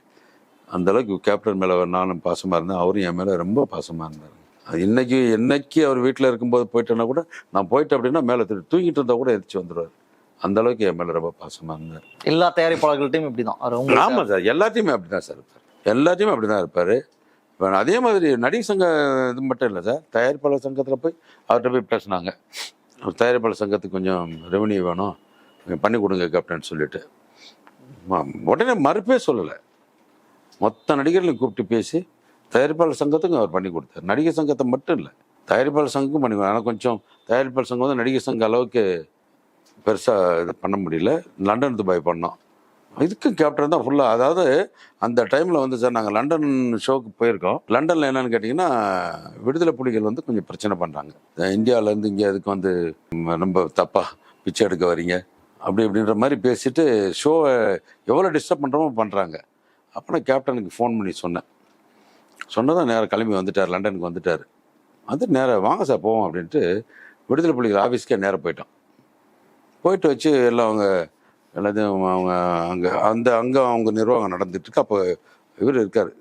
அந்த அளவுக்கு கேப்டன் மேலே நானும் பாசமாக இருந்தேன், அவரும் என் மேலே ரொம்ப பாசமாக இருந்தார். அது என்னைக்கு அவர் வீட்டில் இருக்கும்போது போயிட்டேன்னா கூட நான் போயிட்டேன் அப்படின்னா மேலே தூங்கிட்டு இருந்தால் கூட எதிர்த்து வந்துடுவார். அந்த அளவுக்கு என் மேலே ரொம்ப பாசமாக இருந்தார். எல்லா தயாரிப்பாளர்கள்ட்டையும் இப்படி தான். ஆமாம் சார், எல்லாத்தையுமே அப்படி தான் சார் இருப்பார். எல்லாத்தையுமே அப்படி தான் இருப்பார். இப்போ அதே மாதிரி நடிகர் சங்க இது மட்டும் இல்லை சார், தயாரிப்பாளர் சங்கத்தில் போய் அவர்கிட்ட போய் பேசினாங்க. தயாரிப்பாளர் சங்கத்துக்கு கொஞ்சம் ரெவன்யூ வேணும், பண்ணி கொடுங்க கேப்டன் சொல்லிட்டு உடனே மறுப்பே சொல்லலை. மொத்த நடிகர்களையும் கூப்பிட்டு பேசி தயாரிப்பாளர் சங்கத்துக்கும் அவர் பண்ணி கொடுத்தார். நடிகர் சங்கத்தை மட்டும் இல்லை, தயாரிப்பாளர் சங்கமும் பண்ணி கொடுத்தார். ஆனால் கொஞ்சம் தயாரிப்பாளர் சங்கம் வந்து நடிகர் சங்க அளவுக்கு பெருசாக இது பண்ண முடியல. லண்டன் துபாய் பண்ணோம். இதுக்கும் கேப்டன் தான் ஃபுல்லாக. அதாவது அந்த டைமில் வந்து சார் நாங்கள் லண்டன் ஷோக்கு போயிருக்கோம். லண்டனில் என்னென்னு கேட்டிங்கன்னா விடுதலை புலிகள் வந்து கொஞ்சம் பிரச்சனை பண்ணுறாங்க. இந்தியாவிலேருந்து இங்கே அதுக்கு வந்து ரொம்ப தப்பாக பிச்சை எடுக்க வரீங்க அப்படி இப்படின்ற மாதிரி பேசிட்டு ஷோவை எவ்வளோ டிஸ்டர்ப் பண்ணுறோமோ பண்ணுறாங்க. அப்போ நான் கேப்டனுக்கு ஃபோன் பண்ணி சொன்னதான் நேராக கிளம்பி வந்துட்டார், லண்டனுக்கு வந்துட்டார். வந்து நேராக வாங்க சார் போவோம் அப்படின்ட்டு விடுதலை புலிகள் ஆஃபீஸ்க்கே நேராக போயிட்டு வச்சு எல்லாம் அவங்க எல்லாத்தையும் அவங்க அவங்க நிர்வாகம் நடந்துட்டுருக்கு. அப்போ இவர் இருக்கார்,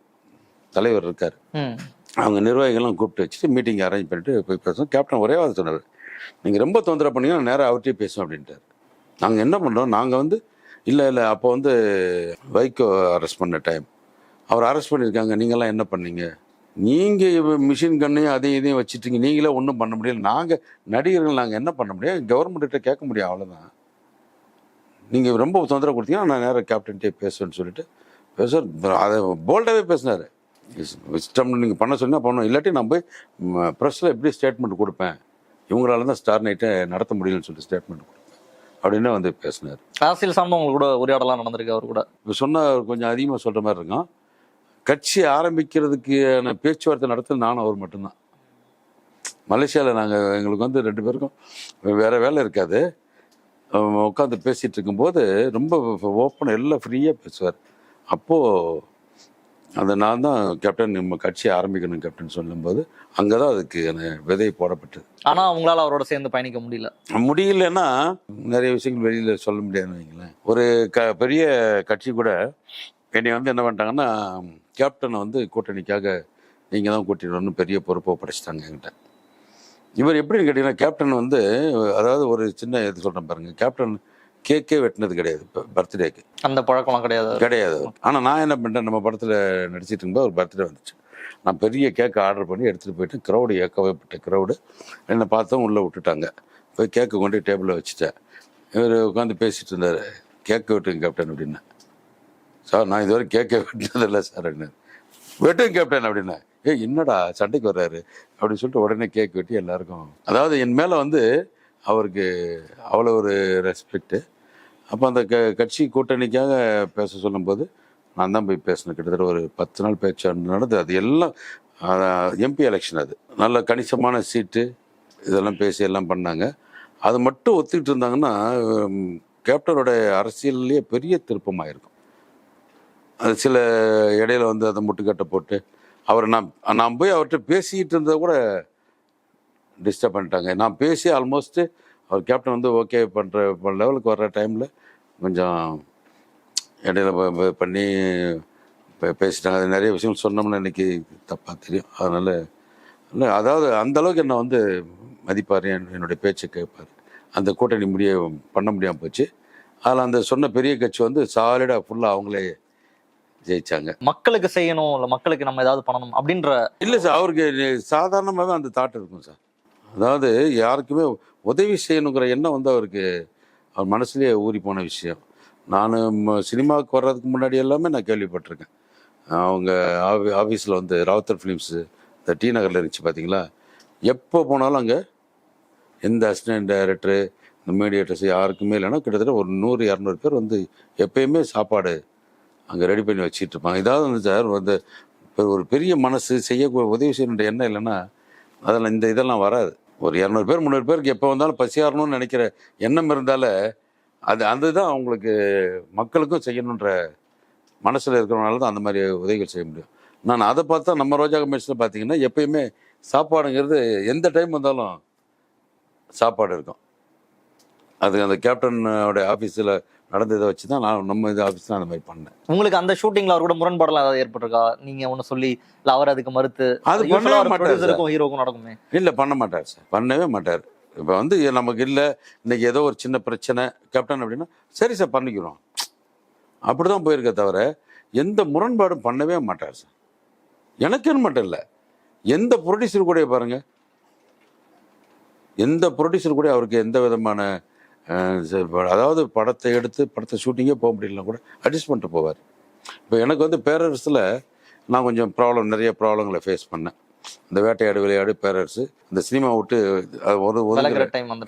தலைவர் இருக்கார். அவங்க நிர்வாகிகள்லாம் கூப்பிட்டு வச்சுட்டு மீட்டிங் அரேஞ்ச் பண்ணிட்டு போய் பேசுவோம். கேப்டன் ஒரே வார்த்தை சொன்னார், நீங்கள் ரொம்ப தொந்தரவு பண்ணீங்கன்னா நேராக அவர்கிட்டயே பேசுவோம் அப்படின்ட்டார். நாங்கள் என்ன பண்ணுறோம், நாங்கள் வந்து இல்லை அப்போ வந்து வைகோ அரெஸ்ட் பண்ண டைம், அவர் அரெஸ்ட் பண்ணியிருக்காங்க, நீங்கள்லாம் என்ன பண்ணீங்க, நீங்கள் மிஷின் கண்ணையும் அதையும் இதையும் வச்சுட்டீங்க, நீங்களே ஒன்றும் பண்ண முடியல, நாங்கள் நடிகர்கள் நாங்கள் என்ன பண்ண முடியும், கவர்மெண்ட்டிட்ட கேட்க முடியும், அவ்வளோதான். நீங்கள் ரொம்ப தொந்தரவு கொடுத்தீங்கன்னா நான் நேராக கேப்டன்ட்டே பேசுவேன்னு சொல்லிட்டு அதை போல்டாகவே பேசினார். இஷ்டம் நீங்கள் பண்ண சொன்னால் பண்ணணும், இல்லாட்டி நான் போய் ப்ரெஸ்ஸில் எப்படி ஸ்டேட்மெண்ட் கொடுப்பேன், இவங்களால தான் ஸ்டார் நைட்டை நடத்த முடியலன்னு சொல்லிட்டு ஸ்டேட்மெண்ட் கொடுப்பேன் அப்படின்னு வந்து பேசினார். அரசியல் சார்ந்த உங்களுக்கு கூட உரையாடலாம் நடந்திருக்கு அவர் கூட. இப்போ சொன்னால் கொஞ்சம் அதிகமாக சொல்கிற மாதிரி இருக்கும். கட்சி ஆரம்பிக்கிறதுக்கான பேச்சுவார்த்தை நடத்துறது நானும் அவர் மட்டும்தான். மலேசியாவில் எங்களுக்கு வந்து 2 பேருக்கும் வேறு வேலை இருக்காது. உட்காந்து பேசிகிட்டு இருக்கும்போது ரொம்ப ஓப்பனாக எல்லாம் ஃப்ரீயாக பேசுவார். அப்போது நான் தான் கேப்டன் நம்ம கட்சியை ஆரம்பிக்கணும் கேப்டன் சொல்லும்போது அங்கே தான் அதுக்கு விதை போடப்பட்டது. ஆனால் அவங்களால அவரோட சேர்ந்து பயணிக்க முடியலன்னா நிறைய விஷயங்கள் வெளியில் சொல்ல முடியாதுன்னு வைங்களேன். ஒரு பெரிய கட்சி கூட என்னை வந்து என்ன பண்ணிட்டாங்கன்னா, கேப்டனை வந்து கூட்டணிக்காக நீங்கள் தான் கூட்டிடணும்னு பெரிய பொறுப்பை படைச்சிட்டாங்க என்கிட்ட. இவர் எப்படின்னு கேட்டிங்கன்னா, கேப்டன் வந்து அதாவது ஒரு சின்ன இது சொல்கிறேன் பாருங்க, கேப்டன் கேக்கே வெட்டினது கிடையாது. இப்போ பர்த்டேக்கு அந்த பழக்கம்லாம் கிடையாது. ஆனால் நான் என்ன பண்ணிட்டேன், நம்ம படத்தில் நடிச்சிட்டு இருக்கும்போது ஒரு பர்த்டே வந்துச்சு. நான் பெரிய கேக்கை ஆர்டர் பண்ணி எடுத்துகிட்டு போயிட்டு க்ரௌடு ஏற்கப்பட்ட க்ரௌடு என்னை பார்த்தோம் உள்ளே விட்டுட்டாங்க. போய் கேக்கை கொண்டு டேபிளில் வச்சுட்டேன். இவர் உட்காந்து பேசிகிட்டு இருந்தார், கேக்கை வெட்டுங்க கேப்டன் அப்படின்னா. சார் நான் இதுவரை கேக்கை வெட்டினதில்லை சார் அப்படின்னு. வெட்டுங்க கேப்டன் அப்படின்னா, என்னடா சண்டைக்கு வர்றாரு அப்படின்னு சொல்லிட்டு உடனே கேக் வெட்டி எல்லாருக்கும், அதாவது என் மேலே வந்து அவருக்கு அவ்வளோ ஒரு ரெஸ்பெக்டு. அப்போ அந்த கட்சி கூட்டணிக்காக பேச சொல்லும்போது நான் தான் போய் பேசினேன். கிட்டத்தட்ட ஒரு 10 நாள் பேச்சு நடந்து, அது எல்லாம் எம்பி எலெக்ஷன், அது நல்ல கணிசமான சீட்டு, இதெல்லாம் பேசி எல்லாம் பண்ணாங்க. அது மட்டும் ஒத்துக்கிட்டு இருந்தாங்கன்னா கேப்டனோட அரசியல்லையே பெரிய திருப்பமாக இருக்கும். அது சில இடையில வந்து அதை முட்டுக்கட்டை போட்டு அவர் நான் போய் அவர்கிட்ட பேசிக்கிட்டு இருந்ததை கூட டிஸ்டர்ப் பண்ணிட்டாங்க. நான் பேசி ஆல்மோஸ்ட்டு அவர் கேப்டன் வந்து ஓகே பண்ணுற லெவலுக்கு வர்ற டைமில் கொஞ்சம் இடையில பண்ணி பேசிட்டாங்க. அது நிறைய விஷயங்கள் சொன்னோம்னு இன்னைக்கு தப்பாக தெரியும். அதனால் இல்லை, அதாவது அந்தளவுக்கு என்னை வந்து மதிப்பார், என்னுடைய பேச்சை கேட்பார். அந்த கூட்டணி பண்ண முடியாமல் போச்சு. அதில் அந்த சொன்ன பெரிய கட்சி வந்து சாலிடாக ஃபுல்லாக அவங்களே ஜெயிச்சாங்க. மக்களுக்கு செய்யணும், இல்லை மக்களுக்கு நம்ம ஏதாவது பண்ணணும் அப்படின்ற இல்லை சார், அவருக்கு சாதாரணமாகவே அந்த தாட் இருக்கும் சார். அதாவது யாருக்குமே உதவி செய்யணுங்கிற எண்ணம் வந்து அவருக்கு அவர் மனசுலேயே ஊறி போன விஷயம். நான் சினிமாவுக்கு வர்றதுக்கு முன்னாடி எல்லாமே நான் கேள்விப்பட்டிருக்கேன். அவங்க ஆஃபீஸில் வந்து ராவுத்தர் ஃபிலிம்ஸு இந்த டி நகரில் இருந்துச்சு பார்த்தீங்களா, எப்போ போனாலும் அங்கே எந்த அசிஸ்டன்ட் டைரக்டரு இந்த மீடியேட்டர்ஸ் யாருக்குமே இல்லைன்னா கிட்டத்தட்ட ஒரு 100-200 பேர் வந்து எப்பயுமே சாப்பாடு அங்கே ரெடி பண்ணி வச்சுட்டு இருப்பாங்க. இதாவது வந்து சார் வந்து ஒரு பெரிய மனசு செய்ய உதவி செய்யணுன்ற எண்ணம் இல்லைன்னா அதில் இதெல்லாம் வராது. ஒரு 200 பேர் 300 பேருக்கு எப்போ வந்தாலும் பசியாரணும்னு நினைக்கிற எண்ணம் இருந்தாலே அந்த இதுதான் அவங்களுக்கு மக்களுக்கும் செய்யணுன்ற மனசில் இருக்கிறவனால தான் அந்த மாதிரி உதவிகள் செய்ய முடியும். நான் அதை பார்த்தா நம்ம ரோஜா கமிஷனில் பார்த்தீங்கன்னா எப்பயுமே சாப்பாடுங்கிறது எந்த டைம் வந்தாலும் சாப்பாடு இருக்கும். அது அந்த கேப்டனோட ஆஃபீஸில் நடந்ததை வச்சு தான் நான் நம்ம இது ஆஃபீஸில் அந்த மாதிரி பண்ணேன். உங்களுக்கு அந்த ஷூட்டிங்ல அவர் கூட முரண்பாடலாம் ஏதாவது ஏற்பட்டிருக்கா? நீங்க ஒன்று சொல்லி இல்லை அவர் அதுக்கு மறுத்து? அது பண்ணவே மாட்டார், ஹீரோக்கும் நடக்குமே. இல்லை பண்ண மாட்டார் சார், பண்ணவே மாட்டார். இப்போ வந்து நமக்கு இல்லை இன்னைக்கு ஏதோ ஒரு சின்ன பிரச்சனை கேப்டன் அப்படின்னா சரி சார் பண்ணிக்கிறோம், அப்படி தான் போயிருக்க தவிர எந்த முரண்பாடும் பண்ணவே மாட்டார் சார். எனக்குன்னு மட்டும் இல்லை, எந்த ப்ரொடியூசர் கூட பாருங்கள், எந்த ப்ரொடியூசர் கூட அவருக்கு எந்த விதமான அதாவது படத்தை ஷூட்டிங்கே போக முடியலன்னா கூட அட்ஜஸ்ட் பண்ணிட்டு போவார். இப்போ எனக்கு வந்து பேரரசில் நான் கொஞ்சம் நிறைய ப்ராப்ளங்களை ஃபேஸ் பண்ணேன். இந்த வேட்டையாடு விளையாடு பேரரசு இந்த சினிமா விட்டு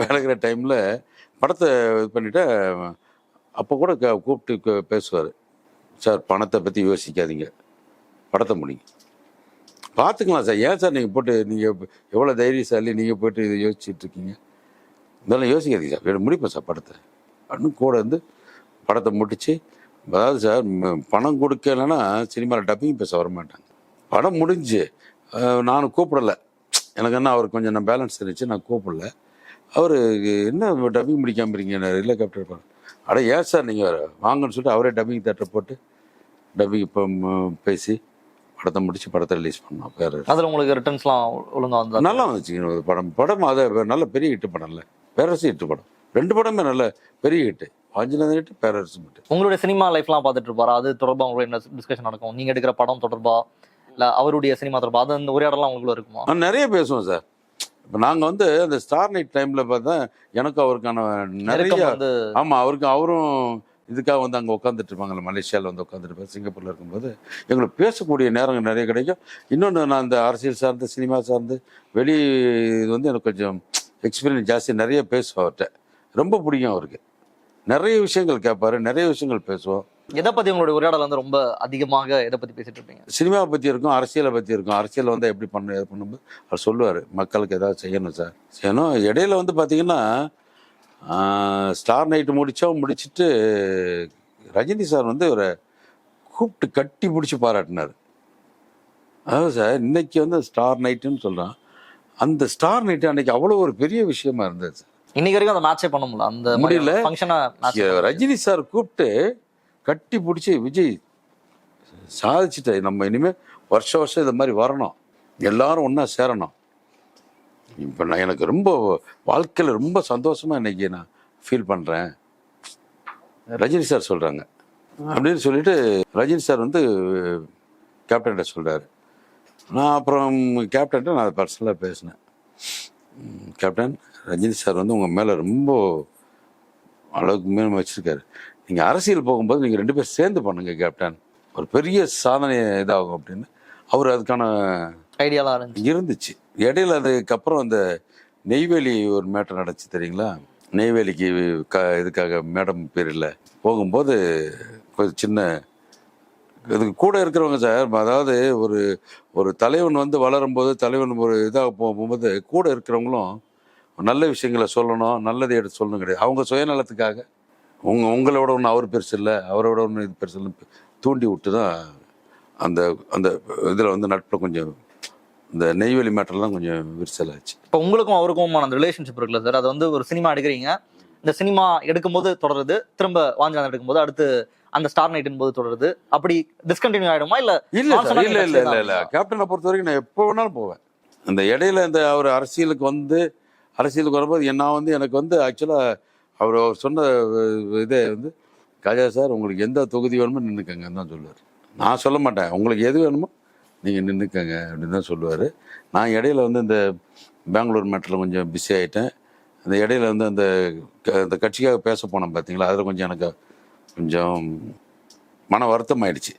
விலகிற டைமில் படத்தை இது பண்ணிவிட்டு அப்போ கூட கூப்பிட்டு பேசுவார். சார் பணத்தை பற்றி யோசிக்காதீங்க, படத்தை முடிங்க, பார்த்துக்கலாம் சார். ஏன் சார் நீங்கள் போட்டு நீங்கள் எவ்வளோ தைரியசாலி, நீங்கள் போய்ட்டு இதை யோசிச்சுட்டு இருக்கீங்க, இதெல்லாம் யோசிக்காதீங்க சார், முடிப்பேன் சார் படத்தை அப்படின்னு கூட இருந்து படத்தை முடித்து. அதாவது சார் பணம் கொடுக்கலைன்னா சினிமாவில் டப்பிங் பேச வரமாட்டாங்க. படம் முடிஞ்சு நானும் கூப்பிடலை, எனக்கு என்ன அவர் கொஞ்சம் நான் பேலன்ஸ் இருந்துச்சு, நான் கூப்பிடல. அவர் என்ன டப்பிங் முடிக்காமல் இருக்கீங்க, இல்லை கேப்டன் அட ஏன் சார் நீங்கள் வாங்கன்னு சொல்லிட்டு அவரே டப்பிங் தேட்டரை போட்டு டப்பிங் இப்போ பேசி படத்தை முடிச்சு படத்தை ரிலீஸ் பண்ணோம். பேர் அதில் உங்களுக்கு ரிட்டர்ன்ஸ்லாம் ஒழுங்காக வந்து நல்லா வந்துச்சு. படம் அதை நல்ல பெரிய ஹிட்டு படம் இல்லை, பேரரசு ஹிட்டு படம், 2 படமே நல்ல பெரிய ஹிட்டு, வாஞ்சிநாதன் ஹிட்டு, பேரரசு ஹிட்டு. உங்களுடைய சினிமா லைஃப்லாம் பார்த்துட்டு இருப்பாரா? அது தொடர்பாக உங்களுக்கு என்ன டிஸ்கஷன் நடக்கும்? நீங்கள் எடுக்கிற படம் தொடர்பாக இல்லை அவருடைய சினிமா தொடர்பாக அது அந்த உரையாடலாம் உங்களுக்குள்ள இருக்குமா? நிறைய பேசுவோம் சார். இப்போ நாங்கள் வந்து அந்த ஸ்டார் நைட் டைமில் பார்த்தா எனக்கு அவருக்கான நிறைய ஆமாம், அவரும் இதுக்காக வந்து அங்கே உட்காந்துட்டு இருப்பாங்கல்ல, மலேசியாவில் வந்து உட்காந்துருப்பேன், சிங்கப்பூரில் இருக்கும்போது எங்களுக்கு பேசக்கூடிய நேரங்கள் நிறைய கிடைக்கும். இன்னொன்று நான் அந்த அரசியல் சார்ந்து சினிமா சார்ந்து இது வந்து எனக்கு கொஞ்சம் எக்ஸ்பீரியன்ஸ் ஜாஸ்தி, நிறைய பேசுவோம் அவர்கிட்ட, ரொம்ப பிடிக்கும் அவருக்கு. நிறைய விஷயங்கள் கேட்பாரு, நிறைய விஷயங்கள் பேசுவோம். எதை பற்றி உங்களுடைய உரையாடல் வந்து ரொம்ப அதிகமாக எதை பற்றி பேசிட்டு இருப்பீங்க? சினிமாவை பற்றி இருக்கும், அரசியலை பற்றி இருக்கும். அரசியலை வந்து எப்படி பண்ணும்போது அவர் சொல்லுவார், மக்களுக்கு ஏதாவது செய்யணும் சார், செய்யணும். இடையில வந்து பார்த்தீங்கன்னா ஸ்டார் நைட்டு முடிச்சுட்டு ரஜினி சார் வந்து ஒரு கூப்பிட்டு கட்டி பிடிச்சி பாராட்டினார். அதாவது சார் இன்னைக்கு வந்து ஸ்டார் நைட்டுன்னு சொல்கிறான், அந்த ஸ்டார் நைட்டு அன்னைக்கு அவ்வளோ ஒரு பெரிய விஷயமா இருந்தது சார். இன்னைக்கு வரைக்கும் அந்த மேட்சே பண்ண முடியல, அந்த முடியல. ஃபங்க்ஷனை ரஜினி சார் கூப்பிட்டு கட்டி பிடிச்சி விஜய் சாதிச்சுட்டு நம்ம இனிமேல் வருஷம் இது மாதிரி வரணும், எல்லாரும் ஒன்றா சேரணும். இப்போ நான் எனக்கு ரொம்ப வாழ்க்கையில் ரொம்ப சந்தோஷமாக இன்றைக்கி நான் ஃபீல் பண்ணுறேன், ரஜினி சார் சொல்கிறாங்க அப்படின்னு சொல்லிட்டு ரஜினி சார் வந்து கேப்டன்கிட்ட சொல்கிறாரு. நான் அப்புறம் கேப்டன்கிட்ட நான் பர்சனலாக பேசினேன். கேப்டன், ரஜினி சார் வந்து உங்கள் மேலே ரொம்ப அளவுக்கு மேலே வச்சுருக்காரு, நீங்கள் அரசியல் போகும்போது நீங்கள் 2 பேர் சேர்ந்து பண்ணுங்க கேப்டன், ஒரு பெரிய சாதனை இதாகும் அப்படின்னு அவர் அதுக்கான ஐடியாலாம் இருந்துச்சு. இடையில அதுக்கப்புறம் அந்த நெய்வேலி ஒரு மேட்டர் நடந்துச்சு தெரியுங்களா, நெய்வேலிக்கு இதுக்காக மேடம் பேரில் போகும்போது கொஞ்சம் சின்ன இதுக்கு கூட இருக்கிறவங்க சார், அதாவது ஒரு தலைவன் வந்து வளரும்போது தலைவன் ஒரு இதாக போகும்போது கூட இருக்கிறவங்களும் நல்ல விஷயங்களை சொல்லணும், நல்லதை எடுத்து சொல்லணும் கிடையாது. அவங்க சுயநலத்துக்காக உங்களோட ஒன்று அவர் பெருசு இல்லை, அவரோட ஒன்று இது பெருசு இல்லை தூண்டி விட்டு தான் அந்த அந்த இதில் வந்து நட்பில் கொஞ்சம் இந்த நெய்வேலி மேட்டர்லாம் கொஞ்சம் விரிசல் ஆச்சு. இப்போ உங்களுக்கும் அவருக்கும் அந்த ரிலேஷன்ஷிப் இருக்குல்ல சார், அது வந்து ஒரு சினிமா எடுக்கிறீங்க, இந்த சினிமா எடுக்கும்போது தொடருது, திரும்ப வாஞ்சிநாதன் எடுக்கும்போது அடுத்து அந்த ஸ்டார் நைட்டின் போது தொடருது, அப்படி டிஸ்கண்டினியூ ஆயிடுமா இல்ல? இல்ல கேப்டனை பொறுத்த வரைக்கும் நான் எப்போ வேணாலும் போவேன். இந்த இடையில இந்த அவர் அரசியலுக்கு வரும்போது எனக்கு வந்து ஆக்சுவலாக அவர் சொன்ன இதே வந்து, கஜா சார் உங்களுக்கு எந்த தொகுதி வேணுமோ நின்றுக்கங்கன்னு தான் சொல்லுவார். நான் சொல்ல மாட்டேன் உங்களுக்கு எது வேணுமோ நீங்கள் நின்றுக்கங்க அப்படின்னு தான் சொல்லுவார். நான் இடையில வந்து இந்த பெங்களூர் மேட்டரில் கொஞ்சம் பிஸி ஆகிட்டேன். அந்த இடையில வந்து அந்த கட்சிக்காக பேச போனேன் பார்த்தீங்களா, அதில் கொஞ்சம் எனக்கு கொஞ்சம் மன வருத்தம் ஆயிடுச்சு.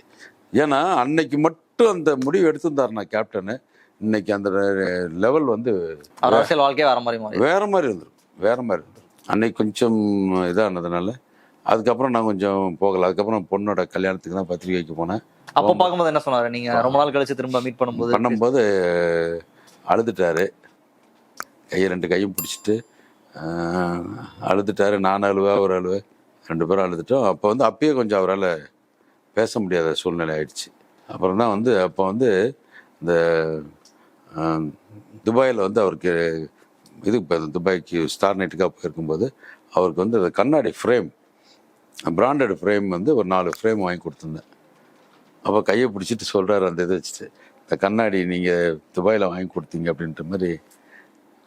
ஏன்னா அன்னைக்கு மட்டும் அந்த முடிவு எடுத்திருந்தாருன்னா கேப்டனு, இன்னைக்கு அந்த லெவல் வந்து அரசியல் வாழ்க்கையே வேற மாதிரி இருந்துரும். அன்னைக்கு கொஞ்சம் இதானதுனால அதுக்கப்புறம் நான் கொஞ்சம் போகலை. அதுக்கப்புறம் பொண்ணோட கல்யாணத்துக்கு தான் பத்திரிகைக்கு போனேன். அப்போ பார்க்கும்போது என்ன சொன்னாரு? நீங்க ரொம்ப நாள் கழிச்சு திரும்ப மீட் பண்ணும்போது அழுதுட்டாரு. ரெண்டு கையும் பிடிச்சிட்டு அழுதுட்டாரு. நான் அழுவா, அவர் அழுவ, 2 பேரும் அழுதுட்டோம். அப்போ வந்து அப்பயே கொஞ்சம் அவரால் பேச முடியாத சூழ்நிலை ஆயிடுச்சு. அப்புறம் தான் வந்து அப்போ வந்து இந்த துபாயில் வந்து அவருக்கு துபாய்க்கு ஸ்டார் நைட்டுக்காக போயிருக்கும்போது அவருக்கு வந்து அந்த கண்ணாடி ஃப்ரேம், பிராண்டட் ஃப்ரேம் வந்து ஒரு 4 ஃப்ரேம் வாங்கி கொடுத்துருந்தேன். அப்போ கையை பிடிச்சிட்டு சொல்கிறாரு, அந்த இதை வச்சுட்டு, இந்த கண்ணாடி நீங்கள் துபாயில் வாங்கி கொடுத்தீங்க அப்படின்ற மாதிரி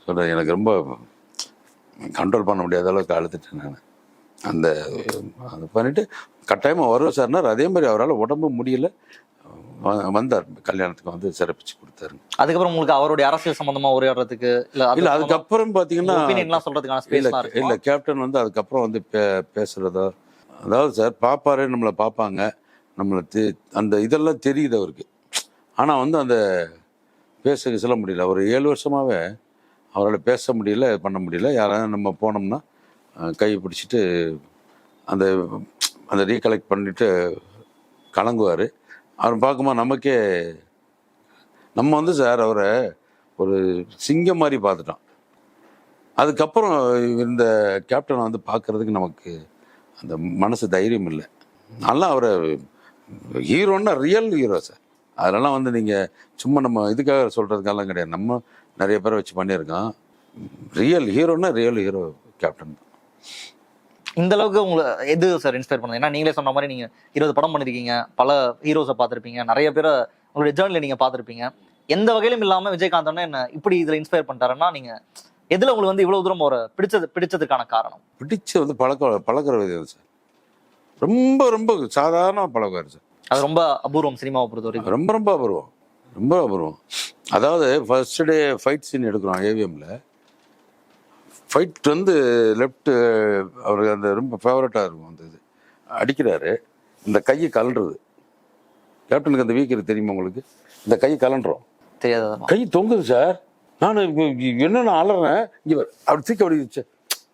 சொல்கிறார். எனக்கு ரொம்ப கண்ட்ரோல் பண்ண முடியாத அளவுக்கு அழுதுட்டேன் நான். அது பண்ணிவிட்டு கட்டாயமாக வருவேன் சார்னார். அதே மாதிரி அவரால் உடம்பு முடியல, வந்தார், கல்யாணத்துக்கு வந்து சிறப்பிச்சு கொடுத்தாரு. அதுக்கப்புறம் உங்களுக்கு அவருடைய அரசியல் சம்பந்தமா உரையாடுறதுக்கு இல்ல அதுக்கப்புறம் பாத்தீங்கன்னா சொல்றதுக்கான இல்ல கேப்டன் வந்து அதுக்கப்புறம் வந்து பேசுறதோ, அதாவது சார் பாப்பாரு, நம்மளை பார்ப்பாங்க, நம்மளை அந்த இதெல்லாம் தெரியுது அவருக்கு. ஆனா வந்து அந்த பேச சொல்ல முடியல. ஒரு 7 வருஷமாவே அவரால் பேச முடியல, பண்ண முடியல. யாராவது நம்ம போனோம்னா கை பிடிச்சிட்டு அந்த ரீகலெக்ட் பண்ணிட்டு கலங்குவார். அவர் பார்க்கும்போது நமக்கே நம்ம வந்து சார் அவரை ஒரு சிங்கம் மாதிரி பார்த்துட்டோம். அதுக்கப்புறம் இந்த கேப்டனை வந்து பார்க்குறதுக்கு நமக்கு அந்த மனசு தைரியம் இல்லை. நல்லா அவரை ஹீரோன்னா ரியல் ஹீரோ சார். அதெல்லாம் வந்து நீங்கள் சும்மா நம்ம இதுக்காக சொல்கிறதுக்கெல்லாம் கிடையாது. நம்ம நிறைய பேரை வச்சு பண்ணியிருக்கோம். ரியல் ஹீரோன்னா ரியல் ஹீரோ கேப்டன் தான். இந்த அளவுக்கு உங்களை எது சார் இன்ஸ்பயர் பண்ணுது? ஏன்னா நீங்களே சொன்ன மாதிரி நீங்க 20 படம் பண்ணிருக்கீங்க, பல ஹீரோஸை பார்த்துருப்பீங்க, நிறைய பேரை உங்களுடைய ஜேர்னில நீங்க பார்த்துருப்பீங்க. எந்த வகையிலும் இல்லாம விஜயகாந்த் என்ன இப்படி இதுல இன்ஸ்பயர் பண்ணிட்டாருன்னா நீங்க எதுல உங்களுக்கு வந்து இவ்வளவு தூரம் ஒரு பிடிச்சதுக்கான காரணம்? பிடிச்ச வந்து பழக்கிற விதம் சார். ரொம்ப ரொம்ப சாதாரண பழகுவார் சார். அது ரொம்ப அபூர்வம் சினிமாவை பொறுத்த வரைக்கும். ரொம்ப ரொம்ப அபூர்வம். அதாவது ஃபர்ஸ்ட் டே ஃபைட் சீன் எடுக்கிறோம் ஏவிஎம்ல. ஃபைட் வந்து லெஃப்ட் அவருக்கு அந்த ரொம்ப ஃபேவரட்டாக இருக்கும். அந்த இது அடிக்கிறாரு, இந்த கையை கலண்டுறது. கேப்டனுக்கு அந்த வீக் தெரியுமா உங்களுக்கு? இந்த கையை கலண்டுறோம், தெரியாத கை தொங்குது சார். நான் என்னென்ன அலறேன், இங்கே அப்படி தூக்கி அப்படி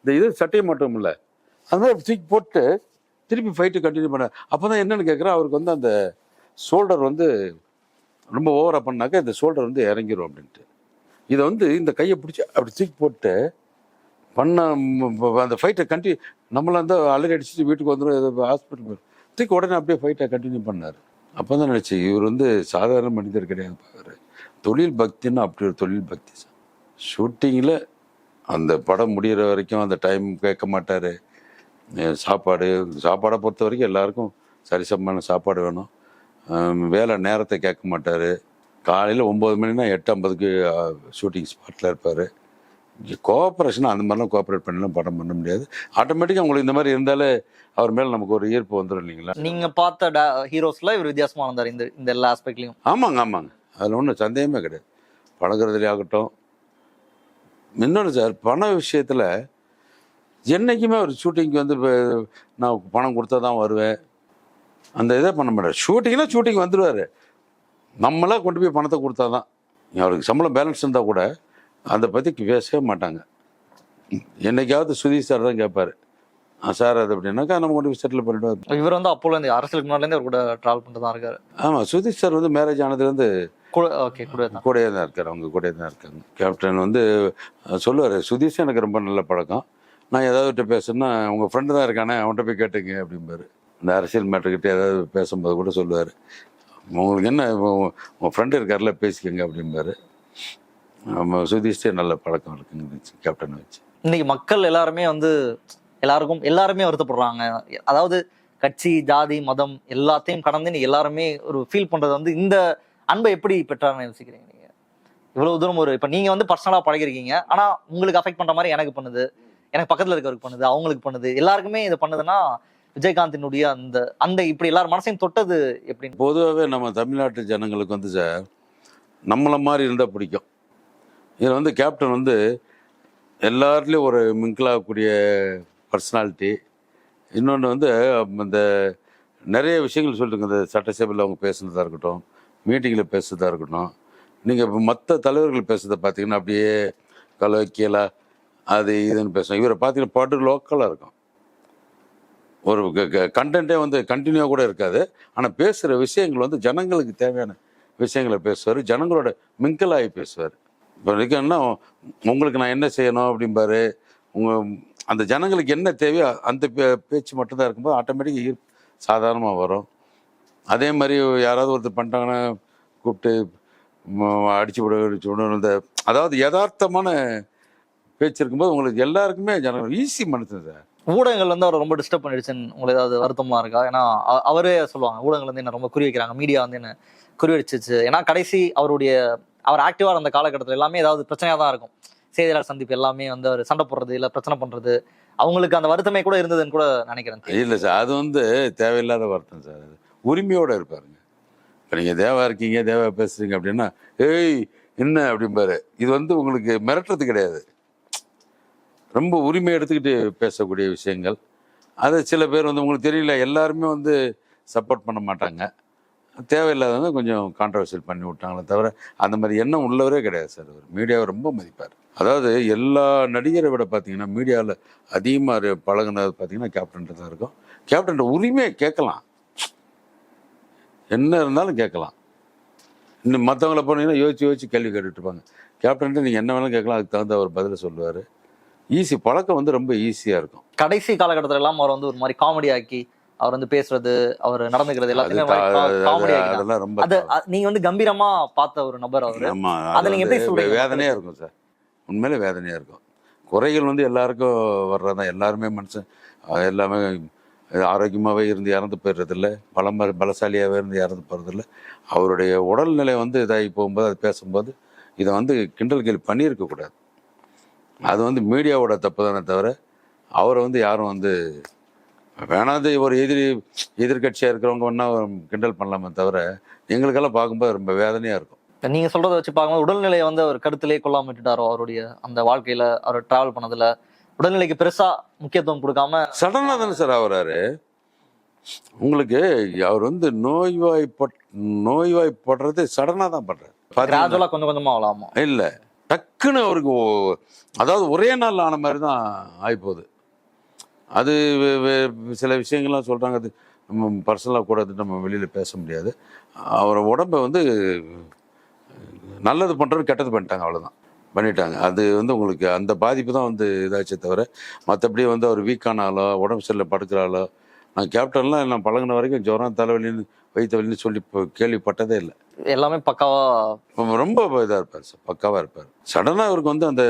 இந்த இது சட்டையை மட்டும் இல்லை, அது மாதிரி அப்படி தூக்கி போட்டு திருப்பி ஃபைட்டு கண்டினியூ பண்ண. அப்போ தான் என்னென்னு கேட்குறேன், அவருக்கு வந்து அந்த ஷோல்டர் வந்து ரொம்ப ஓவராக பண்ணாக்க இந்த ஷோல்டர் வந்து இறங்கிடும் அப்படின்ட்டு. இதை வந்து இந்த கையை பிடிச்சி அப்படி தூக்கி போட்டு பண்ண அந்த ஃபைட்டை நம்மளை வந்து அலறி அடிச்சுட்டு வீட்டுக்கு வந்துடும், ஹாஸ்பிட்டல் தூக்கி உடனே அப்படியே ஃபைட்டை கண்டினியூ பண்ணார். அப்போ தான் நினச்சி இவர் வந்து சாதாரண மனிதர் கிடையாது பாரு. தொழில் பக்தின்னா அப்படி ஒரு தொழில் பக்தி சார். ஷூட்டிங்கில் அந்த படம் முடிகிற வரைக்கும் அந்த டைம் கேட்க மாட்டார். சாப்பாடை பொறுத்த வரைக்கும் எல்லாருக்கும் சரிசமமான சாப்பாடு வேணும். வேலை நேரத்தை கேட்க மாட்டார். காலையில் 9 மணினா 8:50க்கு ஷூட்டிங் ஸ்பாட்டில் இருப்பார். கோஆப்ரேஷன் அந்த மாதிரிலாம் கோஆப்ரேட் பண்ணலாம் படம் பண்ண முடியாது. ஆட்டோமேட்டிக்காக உங்களுக்கு இந்த மாதிரி இருந்தாலே அவர் மேலே நமக்கு ஒரு ஈர்ப்பு வந்துடும் இல்லைங்களா? நீங்கள் பார்த்த ஹீரோஸில் இவர் வித்தியாசமாக இருந்தார் இந்த எல்லா ஆஸ்பெக்ட்லையும். ஆமாங்க, அதில் ஒன்றும் சந்தேகமே கிடையாது. பழகிறதுலே ஆகட்டும். இன்னொன்று சார், பண விஷயத்தில் என்றைக்குமே ஒரு ஷூட்டிங்க்கு வந்து நான் பணம் கொடுத்தா தான் வருவேன், அந்த இதை பண்ண மாட்டார். ஷூட்டிங் வந்துடுவார். நம்மளாம் கொண்டு போய் பணத்தை கொடுத்தா தான். அவருக்கு சம்பளம் பேலன்ஸ் இருந்தால் கூட அதை பற்றி பேசவே மாட்டாங்க. என்னைக்காவது சுதீஷ் சார் தான் கேட்பார், சார் அது அப்படின்னாக்கா நம்ம கொண்டு போய் செட்டில் பண்ணிவிடுவார். இவர் வந்து அப்போலேருந்து அரசியலுக்கு முன்னாடிலேருந்து அவர் கூட ட்ராவல் பண்ணிட்டு தான் இருக்காரு. ஆமாம், சுதீஷ் சார் வந்து மேரேஜ் ஆனதுலேருந்து கூடயே தான் இருக்கார். அவங்க கூடயே தான் இருக்காங்க. கேப்டன் வந்து சொல்லுவார், சுதீஷ் எனக்கு ரொம்ப நல்ல பழக்கம், நான் ஏதாவது பேசணுன்னா உங்கள் ஃப்ரெண்டு தான் இருக்கானே, அவன்கிட்ட போய் கேட்டுங்க அப்படிம்பாரு. இந்த அரசியல் மேட்டர்கிட்ட ஏதாவது பேசும்போது கூட சொல்லுவார், உங்களுக்கு என்ன உங்கள் ஃப்ரெண்டு இருக்கார்ல பேசிக்கங்க அப்படிம்பாரு. நம்ம சுதீஷ்டே நல்ல பழக்கம் இருக்குங்க கேப்டனை வச்சு. இன்னைக்கு மக்கள் எல்லாருமே வந்து எல்லாருமே வருத்தப்படுறாங்க. அதாவது கட்சி, ஜாதி, மதம் எல்லாத்தையும் கடந்து நீங்க எல்லாருமே ஒரு ஃபீல் பண்றது வந்து இந்த அன்பை எப்படி பெற்றாருன்னு யோசிக்கிறீங்க நீங்க? இவ்வளவு தூரம் இப்ப நீங்க வந்து பர்சனலா பழகிருக்கீங்க, ஆனா உங்களுக்கு அஃபெக்ட் பண்ற மாதிரி எனக்கு பண்ணுது, எனக்கு பக்கத்துல இருக்கவருக்கு பண்ணுது, அவங்களுக்கு பண்ணுது, எல்லாருக்குமே இது பண்ணுதுன்னா விஜயகாந்தினுடைய அந்த அந்த இப்படி எல்லாரும் மனசையும் தொட்டது எப்படி? பொதுவாகவே நம்ம தமிழ்நாட்டு ஜனங்களுக்கு வந்து சார் நம்மளை மாதிரி இருந்தால் பிடிக்கும். இதில் வந்து கேப்டன் வந்து எல்லாத்துலேயும் ஒரு மிங்கிளாகக்கூடிய பர்சனாலிட்டி. இன்னொன்று வந்து இந்த நிறைய விஷயங்கள் சொல்லிட்டுங்க, இந்த சட்டசபையில் அவங்க பேசுனதாக இருக்கட்டும், மீட்டிங்கில் பேசுறதா இருக்கட்டும், நீங்கள் இப்போ மற்ற தலைவர்கள் பேசுறதை பார்த்தீங்கன்னா அப்படியே கலோக்கியலாக அது இதுன்னு பேசுவோம். இவரை பார்த்தீங்கன்னா பாட்டு லோக்கலாக இருக்கும். ஒரு கண்டென்ட்டே வந்து கண்டினியூவாக கூட இருக்காது. ஆனால் பேசுகிற விஷயங்கள் வந்து ஜனங்களுக்கு தேவையான விஷயங்களை பேசுவார். ஜனங்களோட மிங்கிளாகி பேசுவார். இப்போ இருக்கேன்னா உங்களுக்கு நான் என்ன செய்யணும் அப்படிம்பாரு. அந்த ஜனங்களுக்கு என்ன தேவையோ அந்த பேச்சு மட்டும்தான் இருக்கும்போது ஆட்டோமேட்டிக்காக சாதாரணமாக வரும். அதே மாதிரி யாராவது ஒருத்தர் பண்ணிட்டாங்கன்னா கூப்பிட்டு அடிச்சு விட இந்த அதாவது யதார்த்தமான பேச்சு இருக்கும்போது உங்களுக்கு எல்லாருக்குமே ஜனங்கள் ஈஸி மனுஷன் சார். ஊடகங்கள் வந்து அவரை ரொம்ப டிஸ்டர்ப் பண்ணிடுச்சுன்னு உங்களுக்கு ஏதாவது வருத்தமா இருக்கா? ஏன்னா அவரே சொல்லுவாங்க, ஊடகங்கள் வந்து என்ன ரொம்ப குறி வைக்கிறாங்க, மீடியா வந்து என்ன குறி வச்சிச்சு. ஏன்னா கடைசி அவர் ஆக்டிவா இருந்த காலகட்டத்தில் எல்லாமே ஏதாவது பிரச்சனையா தான் இருக்கும். செய்தியாளர் சந்திப்பு எல்லாமே வந்து அவர் சண்டை போடுறது இல்லை பிரச்சனை பண்றது, அவங்களுக்கு அந்த வருத்தமே கூட இருந்ததுன்னு கூட நினைக்கிறேன். இல்லை சார், அது வந்து தேவையில்லாத வருத்தம் சார். அது உரிமையோடு இருப்பாருங்க. இப்போ நீங்கள் தேவா இருக்கீங்க, தேவா பேசுறீங்க அப்படின்னா ஏய் என்ன அப்படிம்பாரு. இது வந்து உங்களுக்கு மிரட்டுறது கிடையாது, ரொம்ப உரிமை எடுத்துக்கிட்டு பேசக்கூடிய விஷயங்கள். அது சில பேர் வந்து உங்களுக்கு தெரியல, எல்லாருமே வந்து சப்போர்ட் பண்ண மாட்டாங்க. தேவையில்லாதவங்க கொஞ்சம் கான்ட்ரவர்சியல் பண்ணி விட்டாங்களே தவிர அந்த மாதிரி எண்ணம் உள்ளவரே கிடையாது சார். அவர் மீடியாவை ரொம்ப மதிப்பார். அதாவது எல்லா நடிகரை விட பார்த்தீங்கன்னா மீடியாவில் அதிகமாக பழகுனது பார்த்தீங்கன்னா கேப்டன் தான் இருக்கும். கேப்டன் உரிமையை கேட்கலாம், என்ன இருந்தாலும் கேட்கலாம். இன்னும் மற்றவங்கள போனீங்கன்னா யோசிச்சு கேள்வி கேட்டுட்டு இருப்பாங்க. கேப்டன் நீங்கள் என்ன வேணாலும் கேட்கலாம், அதுக்கு தகுந்த அவர் பதிலை சொல்லுவார். ஈஸி பழக்கம் வந்து ரொம்ப ஈஸியாக இருக்கும். கடைசி காலகட்டத்தில் எல்லாம் அவர் வந்து ஒரு மாதிரி காமெடி ஆக்கி அவர் வந்து பேசுறது, அவர் நடந்துக்கிறது எல்லாத்தையுமே காமெடி ஆக்கி, அதெல்லாம் ரொம்ப நீங்க வந்து கம்பீரமா பார்த்த ஒரு நபர் அவர். அதை நீங்க எப்படி சொல்றீங்க? வேதனையா இருக்கும் சார், உண்மையிலே வேதனையா இருக்கும். குறைகள் வந்து எல்லாருக்கும் வர்றதான். எல்லாருமே மனுஷன் எல்லாமே ஆரோக்கியமாகவே இருந்து இறந்து போயிடுறதில்ல, பலசாலியாகவே இருந்து இறந்து போகிறதில்ல. அவருடைய உடல்நிலை வந்து இதாகி போகும்போது அது பேசும்போது இதை வந்து கிண்டல் கேள்வி பண்ணியிருக்கக்கூடாது. அது வந்து மீடியாவோட தப்பு தானே தவிர அவரை வந்து யாரும் வந்து வேணாது ஒரு எதிர்கட்சியாக இருக்கிறவங்க ஒன்றா கிண்டல் பண்ணலாமே தவிர எங்களுக்கெல்லாம் பார்க்கும்போது ரொம்ப வேதனையாக இருக்கும். நீங்கள் சொல்கிறத வச்சு பார்க்கும்போது உடல்நிலையை வந்து அவர் கருத்திலே கொள்ளாம விட்டுட்டாரோ? அவருடைய அந்த வாழ்க்கையில் அவர் ட்ராவல் பண்ணதில் உடல்நிலைக்கு பெருசாக முக்கியத்துவம் கொடுக்காம சடனாக தானே சார் ஆகுறாரு. உங்களுக்கு அவர் வந்து நோய்வாய்ப்படுறது சடனாக தான் பண்ணுறாரு. கிராஜுவலாக கொஞ்சம் கொஞ்சமாக ஆகலாமா? இல்லை, டக்குன்னு அவருக்கு அதாவது ஒரே நாள் ஆன மாதிரி தான் ஆகிப்போகுது. அது சில விஷயங்கள்லாம் சொல்கிறாங்க, அது நம்ம பர்சனலாக கூட நம்ம வெளியில் பேச முடியாது. அவரை உடம்பை வந்து நல்லது பண்ணுறது கெட்டது பண்ணிட்டாங்க, அவ்வளோதான் பண்ணிட்டாங்க. அது வந்து உங்களுக்கு அந்த பாதிப்பு தான் வந்து இதாச்சே தவிர மற்றபடி வந்து அவர் வீக்கானாலோ உடம்பு சரியில்லை படுக்கிறாலோ. நான் கேப்டன்லாம் நான் பழகின வரைக்கும் ஜுரம் தலைவலின்னு வயிற்று வலின்னு சொல்லி கேள்விப்பட்டதே இல்லை. எல்லாமே பக்காவாக ரொம்ப இதாக இருப்பார் சார், பக்காவாக இருப்பார். சடனாக அவருக்கு வந்து அந்த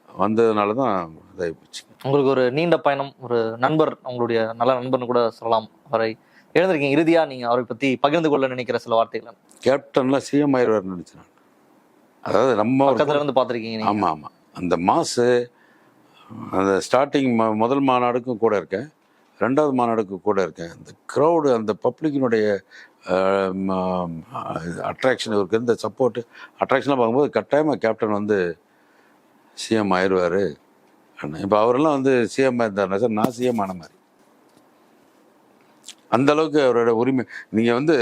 வந்ததுனால தான் இதாகி போச்சு. உங்களுக்கு ஒரு நீண்ட பயணம், ஒரு நண்பர், உங்களுடைய நல்ல நண்பர்னு கூட சொல்லலாம், அவரை எழுந்திருக்கீங்க. இறுதியாக நீங்கள் அவரை பற்றி பகிர்ந்து கொள்ள நினைக்கிற சில வார்த்தைகள்? கேப்டன்லாம் சிஎம் ஆயிடுவார்னு நினச்சேன். அதாவது நம்ம பக்கத்துல இருந்து பார்த்துருக்கீங்க. ஆமாம் ஆமாம், அந்த மாசு அந்த ஸ்டார்டிங் முதல் மாநாடுக்கும் கூட இருக்கேன், ரெண்டாவது மாநாடுக்கு கூட இருக்கேன். அந்த க்ரௌடு, அந்த பப்ளிக்கினுடைய அட்ராக்ஷன், இவருக்கு இருந்த சப்போர்ட்டு அட்ராக்ஷனாக பார்க்கும்போது கட்டாயமாக கேப்டன் வந்து சிஎம் ஆயிடுவார். இப்போ அவரெல்லாம் வந்து சிஎம் இருந்தாருன்னா சார் நான் சிஎம் ஆன மாதிரி. அந்த அளவுக்கு அவரோட உரிமை. நீங்கள் வந்து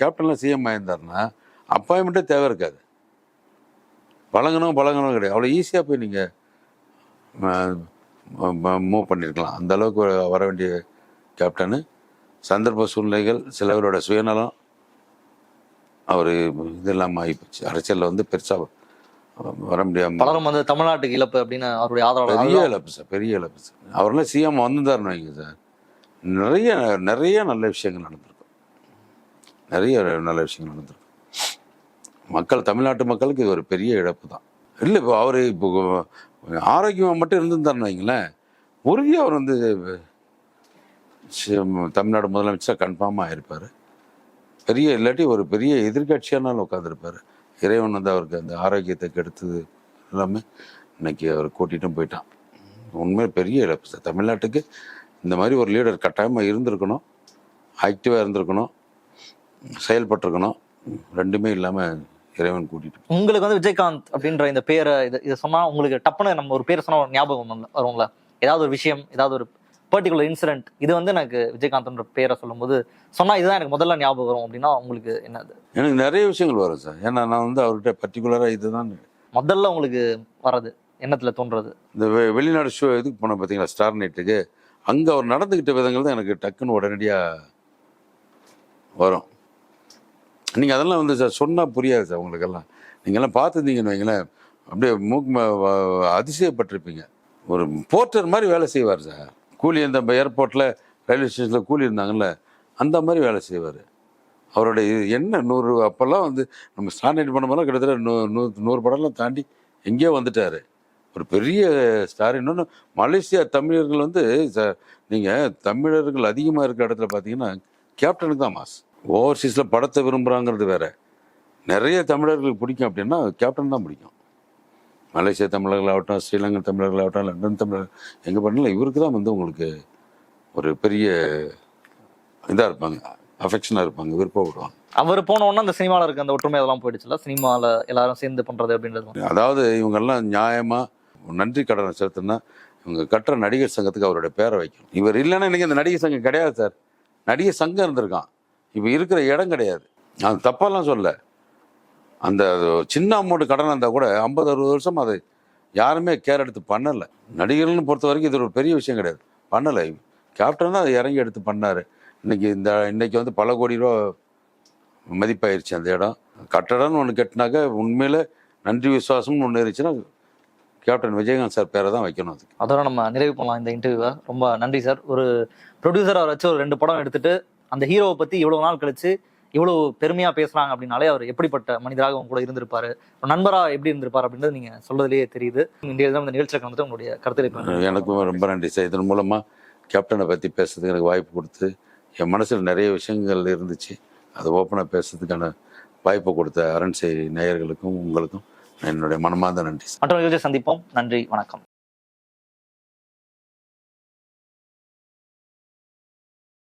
கேப்டன்லாம் சிஎம் ஆயிருந்தாருன்னா அப்பாயின்மெண்ட்டே தேவை இருக்காது, பழகணும் கிடையாது, அவ்வளோ ஈஸியாக போய் நீங்கள் மூவ் பண்ணியிருக்கலாம். அந்த அளவுக்கு வர வேண்டிய கேப்டனு சந்தர்ப்ப சூழ்நிலைகள், சிலவரோட சுயநலம், அவர் இது இல்லாமல் ஆகிப்போச்சு. அரசியலில் வந்து பெருசாக வர முடியாமல் பலரும் வந்து தமிழ்நாட்டுக்கு இழப்பு அப்படின்னு அவருடைய ஆதரவு. பெரிய இழப்பு சார், பெரிய இழப்பு சார். அவரெல்லாம் சிஎம் வந்திருந்தாருன்னு வைங்க சார், நிறைய நல்ல விஷயங்கள் நடந்திருக்கும், நிறைய நல்ல விஷயங்கள் நடந்திருக்கும். தமிழ்நாட்டு மக்களுக்கு இது ஒரு பெரிய இழப்பு தான். இல்லை இப்போ அவர் இப்போ ஆரோக்கியமாக மட்டும் இருந்திருந்தாருன்னு வைங்களேன், உறுதி அவர் வந்து தமிழ்நாடு முதலமைச்சராக கன்ஃபார்மாக ஆயிருப்பார். பெரிய இல்லாட்டி ஒரு பெரிய எதிர்கட்சியானாலும் உட்காந்துருப்பார். இறைவன் வந்து அவருக்கு அந்த ஆரோக்கியத்தை கெடுத்தது எல்லாமே இன்னைக்கு அவர் கூட்டிகிட்டும் போயிட்டான். உண்மையில் பெரிய இழப்பு சார் தமிழ்நாட்டுக்கு. இந்த மாதிரி ஒரு லீடர் கட்டாயமாக இருந்திருக்கணும், ஆக்டிவாக இருந்திருக்கணும், செயல்பட்டிருக்கணும். ரெண்டுமே இல்லாமல் இறைவன் கூட்டிட்டு. உங்களுக்கு வந்து விஜயகாந்த் அப்படின்ற இந்த பேரை இதை சொன்னா உங்களுக்கு டப்புன்னு நம்ம ஒரு பேரை சொன்னா ஒரு ஞாபகம் வரும்ல, ஏதாவது ஒரு விஷயம், ஏதாவது ஒரு பர்டிகுலர் இன்சிடென்ட், இது வந்து எனக்கு விஜயகாந்த்ன்ற பேரை சொல்லும்போது சொன்னா இதுதான் எனக்கு முதல்ல ஞாபகம் வரும் அப்படின்னா உங்களுக்கு என்னது? எனக்கு நிறைய விஷயங்கள் வரும் சார். ஏன்னா நான் வந்து அவர்கிட்ட பர்டிகுலராக இதுதான் முதல்ல உங்களுக்கு வர்றது, எண்ணத்துல தோன்றது. இந்த வெளிநாடு ஷோ இதுக்கு போனோம் பார்த்தீங்களா, ஸ்டார் நைட்டுக்கு, அங்கே அவர் நடந்துக்கிட்ட விதங்கள் தான் எனக்கு டக்குன்னு உடனடியாக வரும். நீங்கள் அதெல்லாம் வந்து சார் சொன்னால் புரியாது சார் உங்களுக்கெல்லாம். நீங்கள்லாம் பார்த்துருந்தீங்கன்னு வைங்களேன், அப்படியே அதிசயப்பட்டிருப்பீங்க. ஒரு போர்ட்டர் மாதிரி வேலை செய்வார் சார். கூலி அந்த ஏர்போர்ட்டில் ரயில்வே ஸ்டேஷனில் கூலி இருந்தாங்கல்ல, அந்த மாதிரி வேலை செய்வார். அவருடைய என்ன 100 அப்போல்லாம் வந்து நம்ம ஸ்டார் நைட் பண்ணும்போதெல்லாம் கிட்டத்தட்ட 100 படம்லாம் தாண்டி எங்கேயோ வந்துட்டார். ஒரு பெரிய ஸ்டார். இன்னொன்று மலேசியா தமிழர்கள் வந்து நீங்கள் தமிழர்கள் அதிகமாக இருக்கிற இடத்துல பார்த்தீங்கன்னா கேப்டனுக்கு தான் மாஸ். ஓவர்சீஸில் படத்தை விரும்புகிறாங்கிறது வேற. நிறைய தமிழர்களுக்கு பிடிக்கும் அப்படின்னா கேப்டன் தான் பிடிக்கும். மலேசியா தமிழர்களாகட்டும், ஸ்ரீலங்கன் தமிழர்களாகட்டும், லண்டன் தமிழர்கள், எங்கே பண்ணல இவருக்கு தான் வந்து உங்களுக்கு ஒரு பெரிய இதாக இருப்பாங்க, அஃபெக்ஷனாக இருப்பாங்க, விருப்பப்படுவாங்க. அவர் போனோன்னா அந்த சினிமாவில் இருக்க அந்த ஒற்றுமை அதெல்லாம் போயிடுச்சுல, சினிமாவில் எல்லாரும் சேர்ந்து பண்ணுறது அப்படின்றது. அதாவது இவங்கெல்லாம் நியாயமாக நன்றி கடனை செலுத்தினா இவங்க கட்டுற நடிகர் சங்கத்துக்கு அவருடைய பேரை வைக்கணும். இவர் இல்லைன்னா இன்றைக்கி அந்த நடிகர் சங்கம் கிடையாது சார். நடிகர் சங்கம் இருந்திருக்கான், இப்போ இருக்கிற இடம் கிடையாது. அது தப்பாலாம் சொல்ல. அந்த சின்ன அமௌண்ட் கடன் இருந்தால் கூட 50-60 வருஷம் அதை யாருமே கேர் எடுத்து பண்ணலை. நடிகர்கள்னு பொறுத்த வரைக்கும் இது ஒரு பெரிய விஷயம் கிடையாது, பண்ணலை. கேப்டன் தான் அதை இறங்கி எடுத்து பண்ணார். இன்னைக்கு வந்து பல கோடி ரூபா மதிப்பாயிருச்சு அந்த இடம். கட்டடம்னு ஒன்று கட்டினாக்க உண்மையில் நன்றி விசுவாசம்னு ஒன்று இருந்துச்சுன்னா கேப்டன் விஜயகாந்த் சார் பேரை தான் வைக்கணும். அதுக்கு அதோட நம்ம நிறைவு பண்ணலாம் இந்த இன்டர்வியூவை. ரொம்ப நன்றி சார். ஒரு ப்ரொடியூசரை வச்சு ஒரு 2 படம் எடுத்துட்டு அந்த ஹீரோவை பற்றி இவ்வளோ நாள் கழிச்சு இவ்வளோ பெருமையாக பேசுகிறாங்க அப்படின்னாலே அவர் எப்படிப்பட்ட மனிதராக அவங்க கூட இருந்திருப்பாரு, ஒரு நண்பராக எப்படி இருந்திருப்பார் அப்படின்றது நீங்கள் சொல்றதுலேயே தெரியுது. இந்த நிகழ்ச்சியில் கலந்துட்டு உங்களுடைய கருத்து. எனக்கும் ரொம்ப நன்றி சார். இதன் மூலமாக கேப்டனை பற்றி பேசுறதுக்கு எனக்கு வாய்ப்பு கொடுத்து, என் மனசில் நிறைய விஷயங்கள் இருந்துச்சு, அதை ஓப்பனாக பேசுறதுக்கான வாய்ப்பு கொடுத்த அரண்சை நேயர்களுக்கும் உங்களுக்கும் என்னுடைய மனமார்ந்த நன்றி. மற்றொரு நிகழ்ச்சியை சந்திப்போம். நன்றி, வணக்கம்.